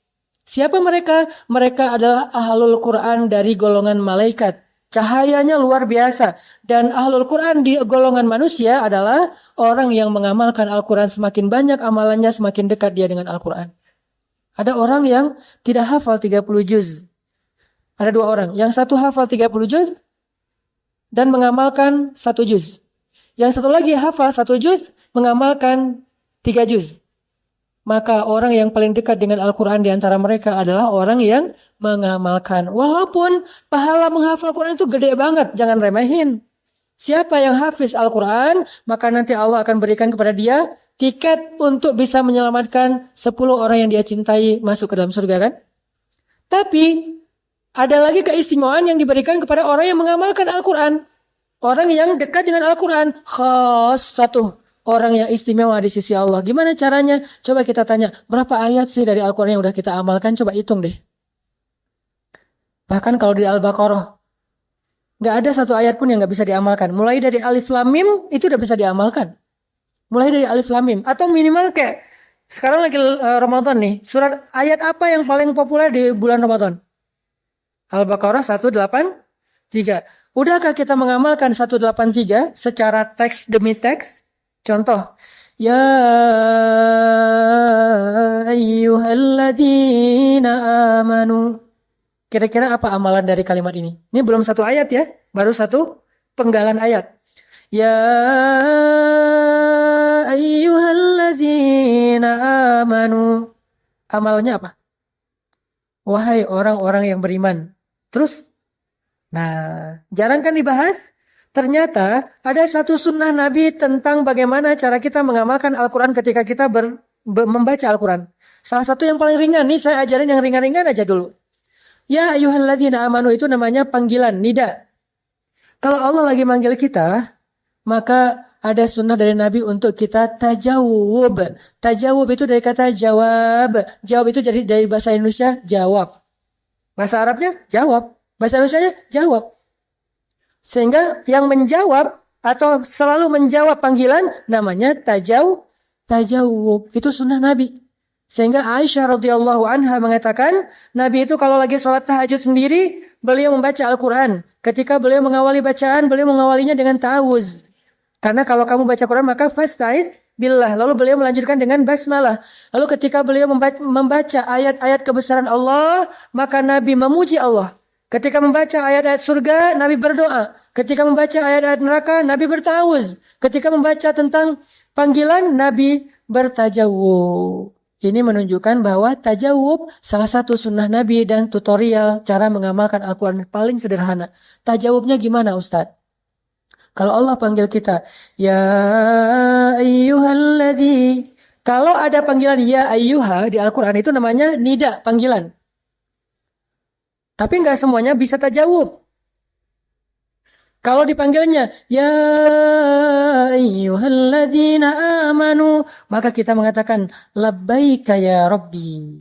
Siapa mereka? Mereka adalah ahlul Quran dari golongan malaikat. Cahayanya luar biasa. Dan ahlul Quran di golongan manusia adalah orang yang mengamalkan Al-Quran. Semakin banyak amalannya, semakin dekat dia dengan Al-Quran. Ada orang yang tidak hafal 30 juz. Ada 2 orang. Yang satu hafal 30 juz dan mengamalkan 1 juz. Yang satu lagi hafal 1 juz, mengamalkan 3 juz. Maka orang yang paling dekat dengan Al-Quran di antara mereka adalah orang yang mengamalkan. Walaupun pahala menghafal Al-Quran itu gede banget, jangan remehin. Siapa yang hafiz Al-Quran, maka nanti Allah akan berikan kepada dia tiket untuk bisa menyelamatkan 10 orang yang dia cintai masuk ke dalam surga kan. Tapi ada lagi keistimewaan yang diberikan kepada orang yang mengamalkan Al-Quran. Orang yang dekat dengan Al-Quran. Khassatuh. Orang yang istimewa di sisi Allah. Gimana caranya? Coba kita tanya, berapa ayat sih dari Al-Quran yang udah kita amalkan? Coba hitung deh. Bahkan kalau di Al-Baqarah, gak ada 1 ayat pun yang gak bisa diamalkan. Mulai dari Alif Lam Mim, itu udah bisa diamalkan. Mulai dari Alif Lam Mim. Atau minimal kayak, sekarang lagi Ramadan nih, surat ayat apa yang paling populer di bulan Ramadan? Al-Baqarah 183. Udahkah kita mengamalkan 183 secara teks demi teks? Contoh, ya ayyuhalladzina amanu. Kira-kira apa amalan dari kalimat ini? Ini belum satu ayat ya, baru satu penggalan ayat. Ya ayyuhallazina amanu. Amalnya apa? Wahai orang-orang yang beriman. Terus? Nah, jarang kan dibahas? Ternyata ada satu sunnah Nabi tentang bagaimana cara kita mengamalkan Al-Quran ketika kita membaca Al-Quran. Salah satu yang paling ringan, nih saya ajarin yang ringan-ringan aja dulu. Ya ayyuhalladzina amanu itu namanya panggilan, nida. Kalau Allah lagi manggil kita, maka ada sunnah dari Nabi untuk kita tajawub. Tajawub itu dari kata jawab. Jawab itu jadi dari bahasa Indonesia jawab. Bahasa Arabnya jawab. Bahasa Indonesianya jawab. Sehingga yang menjawab atau selalu menjawab panggilan namanya tajawub. Itu sunnah Nabi. Sehingga Aisyah radhiyallahu anha mengatakan, Nabi itu kalau lagi sholat tahajud sendiri, beliau membaca Al-Quran. Ketika beliau mengawali bacaan, beliau mengawalinya dengan ta'awuz. Karena kalau kamu baca Quran maka fasta'iz billah. Lalu beliau melanjutkan dengan basmalah. Lalu ketika beliau membaca ayat-ayat kebesaran Allah, maka Nabi memuji Allah. Ketika membaca ayat-ayat surga, Nabi berdoa. Ketika membaca ayat-ayat neraka, Nabi bertawuz. Ketika membaca tentang panggilan, Nabi bertajawub. Ini menunjukkan bahwa tajawub salah satu sunnah Nabi dan tutorial cara mengamalkan Al-Quran paling sederhana. Tajawubnya gimana Ustadz? Kalau Allah panggil kita, ya ayyuhalladzi. Kalau ada panggilan ya ayyuha di Al-Quran itu namanya nida, panggilan. Tapi nggak semuanya bisa tajawub. Kalau dipanggilnya ya ayyuhalladzina amanu, maka kita mengatakan labbaika ya rabbi.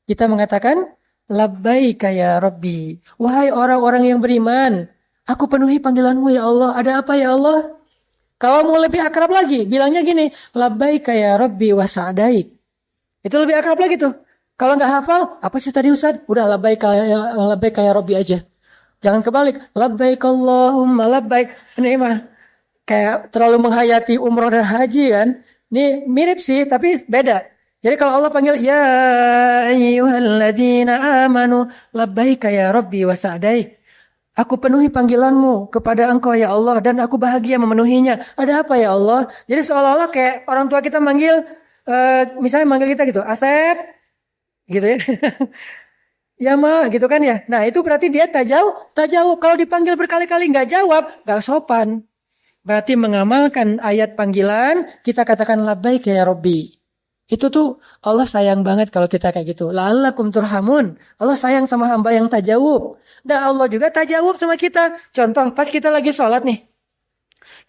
Kita mengatakan labbaika ya rabbi. Wahai orang-orang yang beriman, aku penuhi panggilanmu ya Allah. Ada apa ya Allah? Kalau mau lebih akrab lagi, bilangnya gini, labbaika ya rabbi wa sa'daik. Itu lebih akrab lagi tuh. Kalau nggak hafal, apa sih tadi Ustaz? Udah labbaika ya rabbi aja. Jangan kebalik, labbaik Allahumma labbaik. Ini mah kayak terlalu menghayati umroh dan haji kan. Ini mirip sih, tapi beda. Jadi kalau Allah panggil, ya ayyuhalladzina amanu labbaika ya rabbi wa sa'daik. Aku penuhi panggilanmu kepada engkau ya Allah dan aku bahagia memenuhinya. Ada apa ya Allah? Jadi seolah-olah kayak orang tua kita manggil, misalnya manggil kita gitu, Asep, gitu ya. Ya ma, gitu kan ya. Nah itu berarti dia tajawub. Kalau dipanggil berkali-kali nggak jawab, nggak sopan. Berarti mengamalkan ayat panggilan, kita katakan labbaik ya Rabbi. Itu tuh Allah sayang banget kalau kita kayak gitu. La'allakum turhamun. Allah sayang sama hamba yang tajawub. Dan Allah juga tajawub sama kita. Contoh pas kita lagi sholat nih.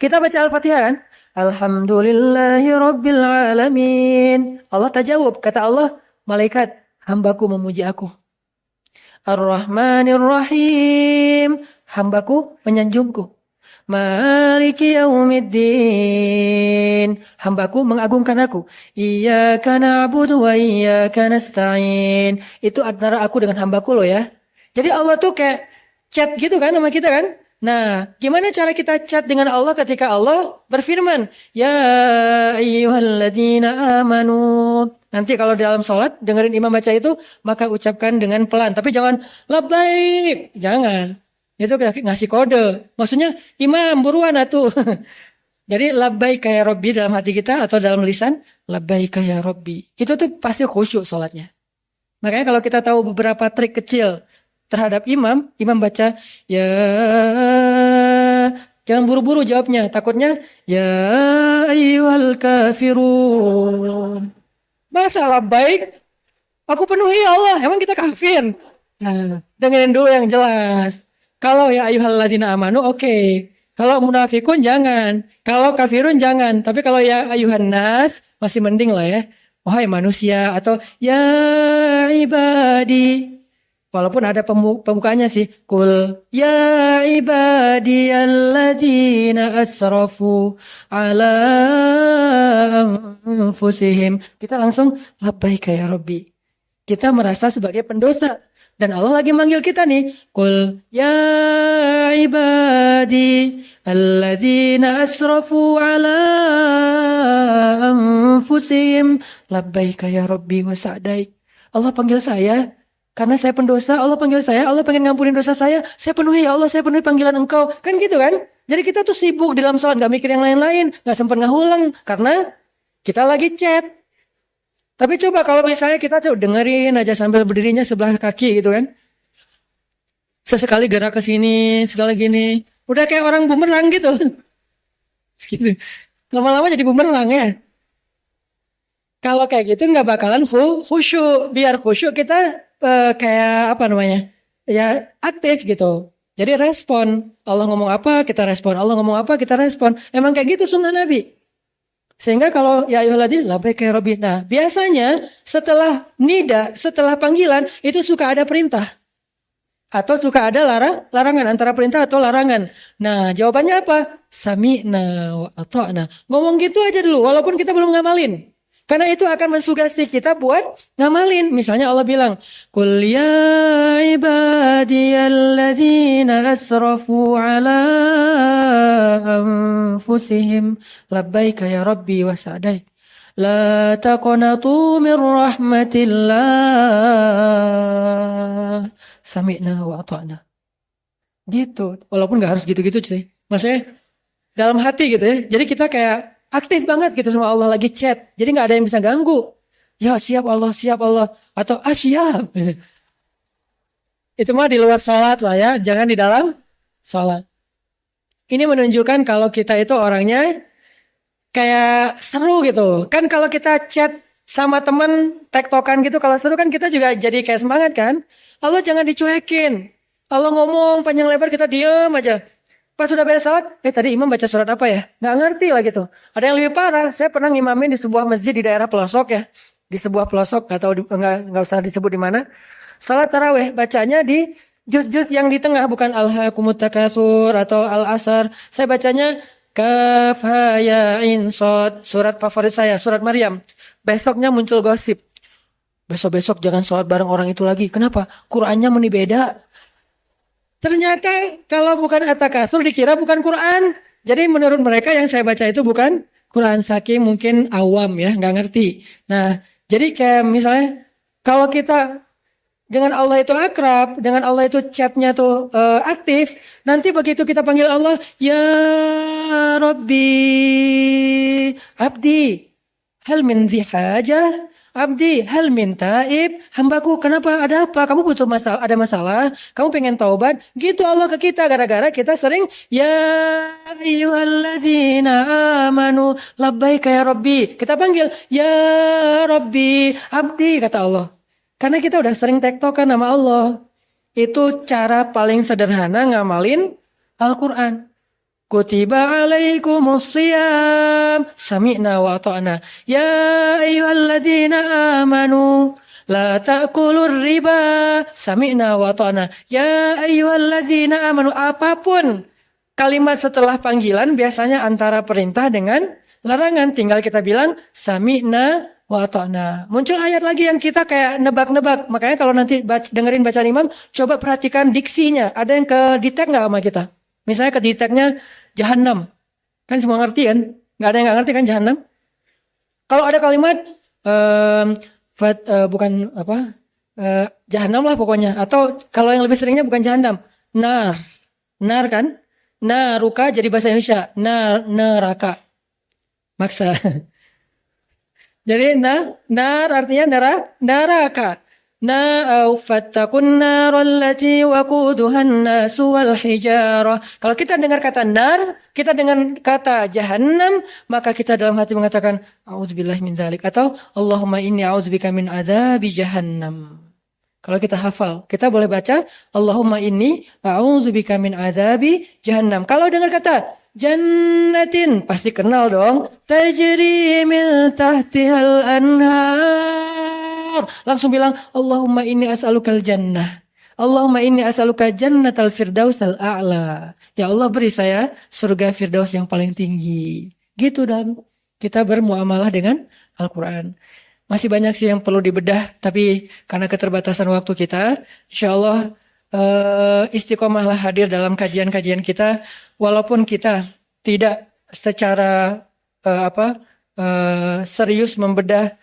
Kita baca Al-Fatihah kan. Alhamdulillahi Rabbil Alamin. Allah tajawub. Kata Allah, malaikat, hambaku memuji aku. Ar-Rahmanir Rahim. Hambaku menyanjungku. Maliki yaumiddin. Hambaku mengagungkan aku. Iyyaka na'budu wa iyyaka nasta'in. Itu antara aku dengan hambaku loh ya. Jadi Allah tuh kayak chat gitu kan sama kita kan. Nah, gimana cara kita chat dengan Allah ketika Allah berfirman, ya ayyuhalladzina amanu. Nanti kalau dalam sholat dengerin imam baca itu, maka ucapkan dengan pelan. Tapi jangan labbaik, jangan. Itu ngasih kode. Maksudnya imam buruan atuh. Jadi labbaik ya Rabbi dalam hati kita atau dalam lisan labbaik ya Rabbi. Itu tuh pasti khusyuk sholatnya. Makanya kalau kita tahu beberapa trik kecil terhadap imam baca ya, jangan buru-buru jawabnya, takutnya ya ayyuhal kafirun. Masa labbaik? Aku penuhi Allah, emang kita kafir? Nah, dengerin dulu yang jelas. Kalau ya ayyuhalladzina amanu oke. Kalau munafikun jangan. Kalau kafirun jangan. Tapi kalau ya ayyuhan nas masih mending lah ya. Wahai manusia atau ya ibadi. Walaupun ada pemukanya sih. Kul ya ibadiyalladzina asrafu ala anfusihim. Kita langsung labbaika ya Rabbi. Kita merasa sebagai pendosa. Dan Allah lagi manggil kita nih. Qul ya ibadi alladzina asrafu ala anfusihim labbaika ya Rabbi wa sa'daik. Allah panggil saya. Karena saya pendosa, Allah panggil saya, Allah pengen ngampunin dosa saya penuhi ya Allah, saya penuhi panggilan Engkau. Kan gitu kan? Jadi kita tuh sibuk di dalam sholat, gak mikir yang lain-lain, gak sempat ngahulang, karena kita lagi chat. Tapi coba kalau misalnya kita tuh dengerin aja sambil berdirinya sebelah kaki gitu kan. Sesekali gerak ke sini, sekali gini. Udah kayak orang bumerang gitu. Gitu. Lama-lama jadi bumerang ya. Kalau kayak gitu nggak bakalan khusyuk. Biar khusyuk kita kayak apa namanya? Ya aktif gitu. Jadi respon. Allah ngomong apa, kita respon. Allah ngomong apa, kita respon. Emang kayak gitu sunnah Nabi. Sehingga kalau ya ayyuhalladzina labbaik ya rabbi. Nah, biasanya setelah nida, setelah panggilan itu suka ada perintah. Atau suka ada larangan antara perintah atau larangan. Nah, jawabannya apa? Sami'na wa ata'na. Ngomong gitu aja dulu walaupun kita belum ngamalin. Karena itu akan mensugesti kita buat ngamalin. Misalnya Allah bilang, "Qul ya ibadiyalladzina asrafu ala anfusihim labbaika ya rabbi wa sa'daik. La taqnatu min rahmatillah. Sami'na wa ata'na." Gitu. Walaupun gak harus gitu-gitu sih. Maksudnya dalam hati gitu ya. Jadi kita kayak aktif banget gitu sama Allah lagi chat. Jadi gak ada yang bisa ganggu. Ya siap Allah, siap Allah. Atau siap. Itu mah di luar sholat lah ya. Jangan di dalam sholat. Ini menunjukkan kalau kita itu orangnya kayak seru gitu. Kan kalau kita chat sama temen, tektokan gitu. Kalau seru kan kita juga jadi kayak semangat kan. Allah jangan dicuekin. Allah ngomong panjang lebar kita diem aja. Pas sudah beres salat, tadi imam baca surat apa ya? Nggak ngerti lah gitu. Ada yang lebih parah, saya pernah ngimamin di sebuah masjid di daerah pelosok ya. Di sebuah pelosok, nggak tahu nggak usah disebut di mana. Salat taraweh bacanya di juz-juz yang di tengah, bukan Alhaakumut Takatsur atau Al-Asr. Saya bacanya Kaf Ha Ya Ain Shad, surat favorit saya, surat Maryam. Besoknya muncul gosip. Besok-besok jangan sholat bareng orang itu lagi. Kenapa? Qurannya meni beda. Ternyata kalau bukan At-Takasur dikira bukan Quran. Jadi menurut mereka yang saya baca itu bukan Quran, saking mungkin awam ya, nggak ngerti. Nah, jadi kayak misalnya kalau kita dengan Allah itu akrab, dengan Allah itu chatnya tuh aktif, nanti begitu kita panggil Allah, ya Rabbi, Abdi, hal min dhi hajah? Abdi, hal min taib? Hambaku, kenapa? Ada apa? Kamu butuh masalah? Ada masalah? Kamu pengen taubat? Gitu Allah ke kita. Gara-gara kita sering, ya ayyuhalladzina amanu labbaika ya Rabbi. Kita panggil, ya Rabbi, Abdi, kata Allah. Karena kita udah sering tektokan nama Allah. Itu cara paling sederhana ngamalin Al-Quran. Kutiba alaikumus siyam sami'na wa ata'na ya ayyuhalladzina amanu la ta'kulur riba sami'na wa ata'na ya ayyuhalladzina amanu. Apapun kalimat setelah panggilan biasanya antara perintah dengan larangan, tinggal kita bilang sami'na wa ata'na. Muncul ayat lagi yang kita kayak nebak-nebak. Makanya kalau nanti dengerin bacaan imam, coba perhatikan diksinya. Ada yang ke detect nggak sama kita? Misalnya ke detect-nya Jahannam. Kan semua ngerti kan? Nggak ada yang nggak ngerti kan Jahannam? Kalau ada kalimat bukan apa? Jahannam lah pokoknya. Atau kalau yang lebih seringnya bukan Jahannam, nar. Nar kan? Naruka jadi bahasa Indonesia. Neraka. Maksa. Jadi nar artinya neraka. Fattakun narol lati waquduhan nasu wal hijarah. Kalau kita dengar kata nar, kita dengan kata jahannam, maka kita dalam hati mengatakan a'udzubillahi min dzalik atau Allahumma inni a'udzubika min adzabi jahannam. Kalau kita hafal, kita boleh baca Allahumma inni a'udzubika min adzabi jahannam. Kalau dengar kata jannatin, pasti kenal dong. Tajri min tahtihal anhar. Langsung bilang Allahumma inni as'alukal jannah. Allahumma inni as'aluka jannatal firdausal a'la. Ya Allah beri saya surga firdaus yang paling tinggi. Gitu dan kita bermuamalah dengan Al-Quran. Masih banyak sih yang perlu dibedah, tapi karena keterbatasan waktu kita, insya Allah istiqomahlah hadir dalam kajian-kajian kita, walaupun kita tidak secara serius membedah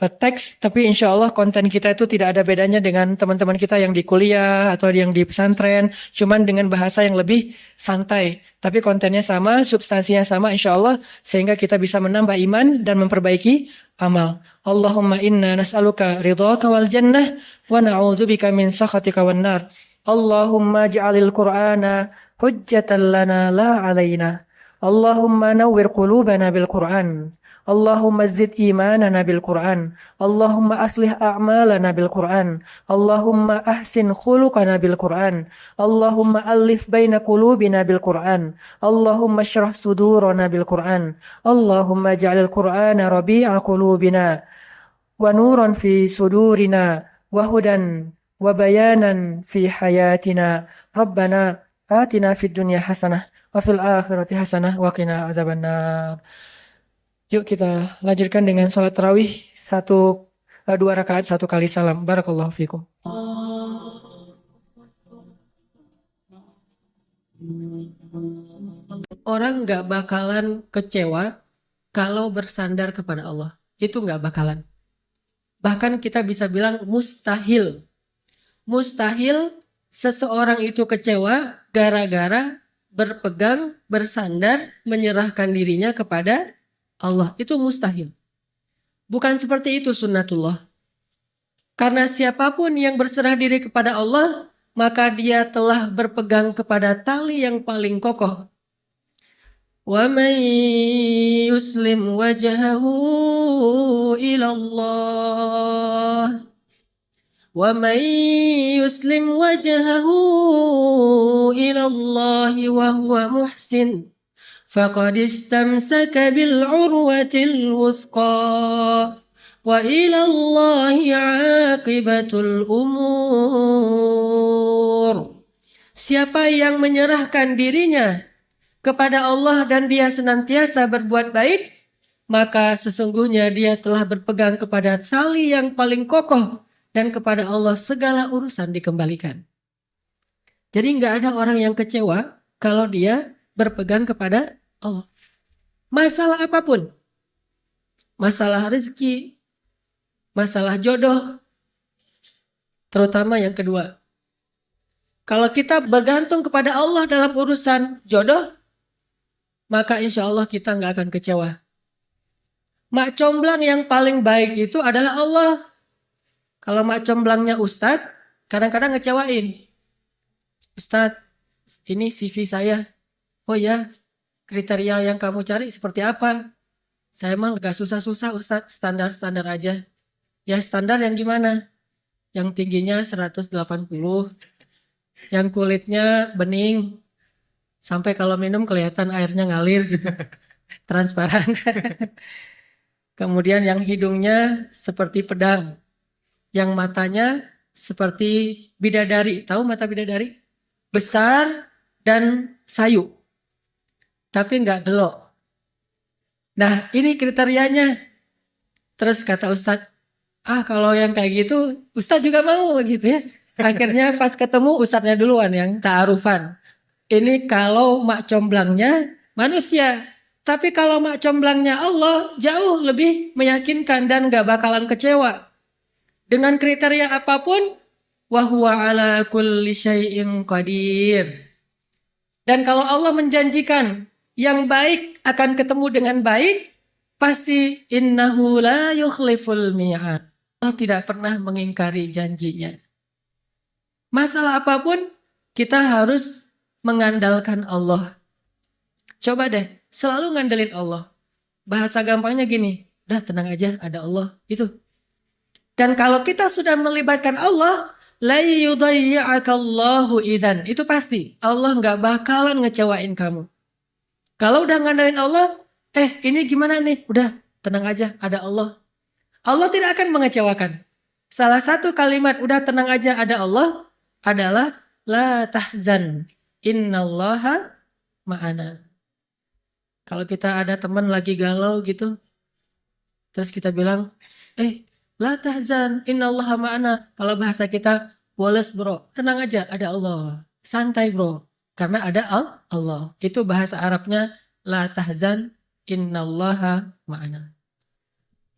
teks, tapi insya Allah konten kita itu tidak ada bedanya dengan teman-teman kita yang di kuliah atau yang di pesantren, cuman dengan bahasa yang lebih santai. Tapi kontennya sama, substansinya sama insya Allah, sehingga kita bisa menambah iman dan memperbaiki amal. Allahumma inna nas'aluka ridhaka wal jannah, wa na'udzubika min sakhatika wan nar. Allahumma ja'alil Qur'ana hujjatan lana la alaina. Allahumma nawwir qulubana bil Qur'an. Allahumma zid imanana bil Qur'an. Allahumma aslih a'malana bil Qur'an. Allahumma ahsin khuluqana bil Qur'an. Allahumma alif baina qulubina bil Qur'an. Allahumma syrah sudurana bil Qur'an. Allahumma ja'alil Qur'ana rabi'a qulubina wa nuran fi sudurina wa hudan wa bayanan fi hayatina. Rabbana atina fid dunya hasanah wa fil akhirati hasanah wa qina adzabannar. Yuk kita lanjutkan dengan sholat tarawih dua rakaat 1 kali salam. Barakallahu fikum. Orang nggak bakalan kecewa kalau bersandar kepada Allah. Itu nggak bakalan. Bahkan kita bisa bilang mustahil. Mustahil seseorang itu kecewa gara-gara berpegang, bersandar, menyerahkan dirinya kepada Allah. Itu mustahil. Bukan seperti itu sunnatullah. Karena siapapun yang berserah diri kepada Allah, maka dia telah berpegang kepada tali yang paling kokoh. Wa man yuslim wajhahu ila Allah. Wa man yuslim wajhahu ila Allah wa huwa muhsin. فقد استمسك بالعروة الوثقى وإلى الله عاقبة الأمور. Siapa yang menyerahkan dirinya kepada Allah dan dia senantiasa berbuat baik, maka sesungguhnya dia telah berpegang kepada tali yang paling kokoh dan kepada Allah segala urusan dikembalikan. Jadi nggak ada orang yang kecewa kalau dia berpegang kepada Allah. Masalah apapun. Masalah rezeki, masalah jodoh, terutama yang kedua. Kalau kita bergantung kepada Allah dalam urusan jodoh, maka insya Allah kita nggak akan kecewa. Mak comblang yang paling baik itu adalah Allah. Kalau mak comblangnya ustadz, kadang-kadang ngecewain. Ustadz, ini CV saya. Oh ya, kriteria yang kamu cari seperti apa? Saya emang gak susah-susah Ustadz, standar-standar aja. Ya standar yang gimana? Yang tingginya 180, yang kulitnya bening, sampai kalau minum kelihatan airnya ngalir, transparan. Kemudian yang hidungnya seperti pedang, yang matanya seperti bidadari. Tahu mata bidadari? Besar dan sayu, tapi nggak gelok. Nah ini kriterianya. Terus kata Ustadz, kalau yang kayak gitu Ustadz juga mau gitu ya. Akhirnya pas ketemu Ustadznya duluan yang ta'arufan. Ini kalau mak comblangnya manusia. Tapi kalau mak comblangnya Allah jauh lebih meyakinkan dan gak bakalan kecewa. Dengan kriteria apapun, wa huwa ala kulli syai'in qadir. Dan kalau Allah menjanjikan yang baik akan ketemu dengan baik, pasti innahu la yukhliful mi'ad. Allah tidak pernah mengingkari janjinya. Masalah apapun, kita harus mengandalkan Allah. Coba deh, selalu ngandelin Allah. Bahasa gampangnya gini, udah tenang aja, ada Allah. Itu. Dan kalau kita sudah melibatkan Allah, la yudayya'akallahu idzan. Itu pasti, Allah nggak bakalan ngecewain kamu. Kalau udah ngandelin Allah, ini gimana nih? Udah, tenang aja, ada Allah. Allah tidak akan mengecewakan. Salah satu kalimat, udah tenang aja, ada Allah, adalah la tahzan, innallaha ma'ana. Kalau kita ada teman lagi galau gitu, terus kita bilang, la tahzan, innallaha ma'ana. Kalau bahasa kita, woles bro, tenang aja, ada Allah. Santai bro. Karena ada Allah. Itu bahasa Arabnya la tahzan innallaha ma'ana.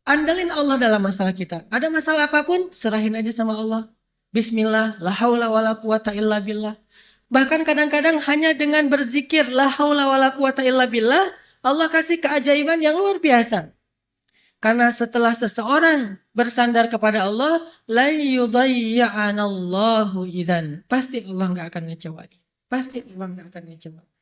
Andalin Allah dalam masalah kita. Ada masalah apapun, serahin aja sama Allah. Bismillah, la haula wala quwata illa billah. Bahkan kadang-kadang hanya dengan berzikir, la haula wala quwata illa billah, Allah kasih keajaiban yang luar biasa. Karena setelah seseorang bersandar kepada Allah, la yudayya'anallahu idzan. Pasti Allah nggak akan ngecewain. Pasti Allah nggak akan ngecewain.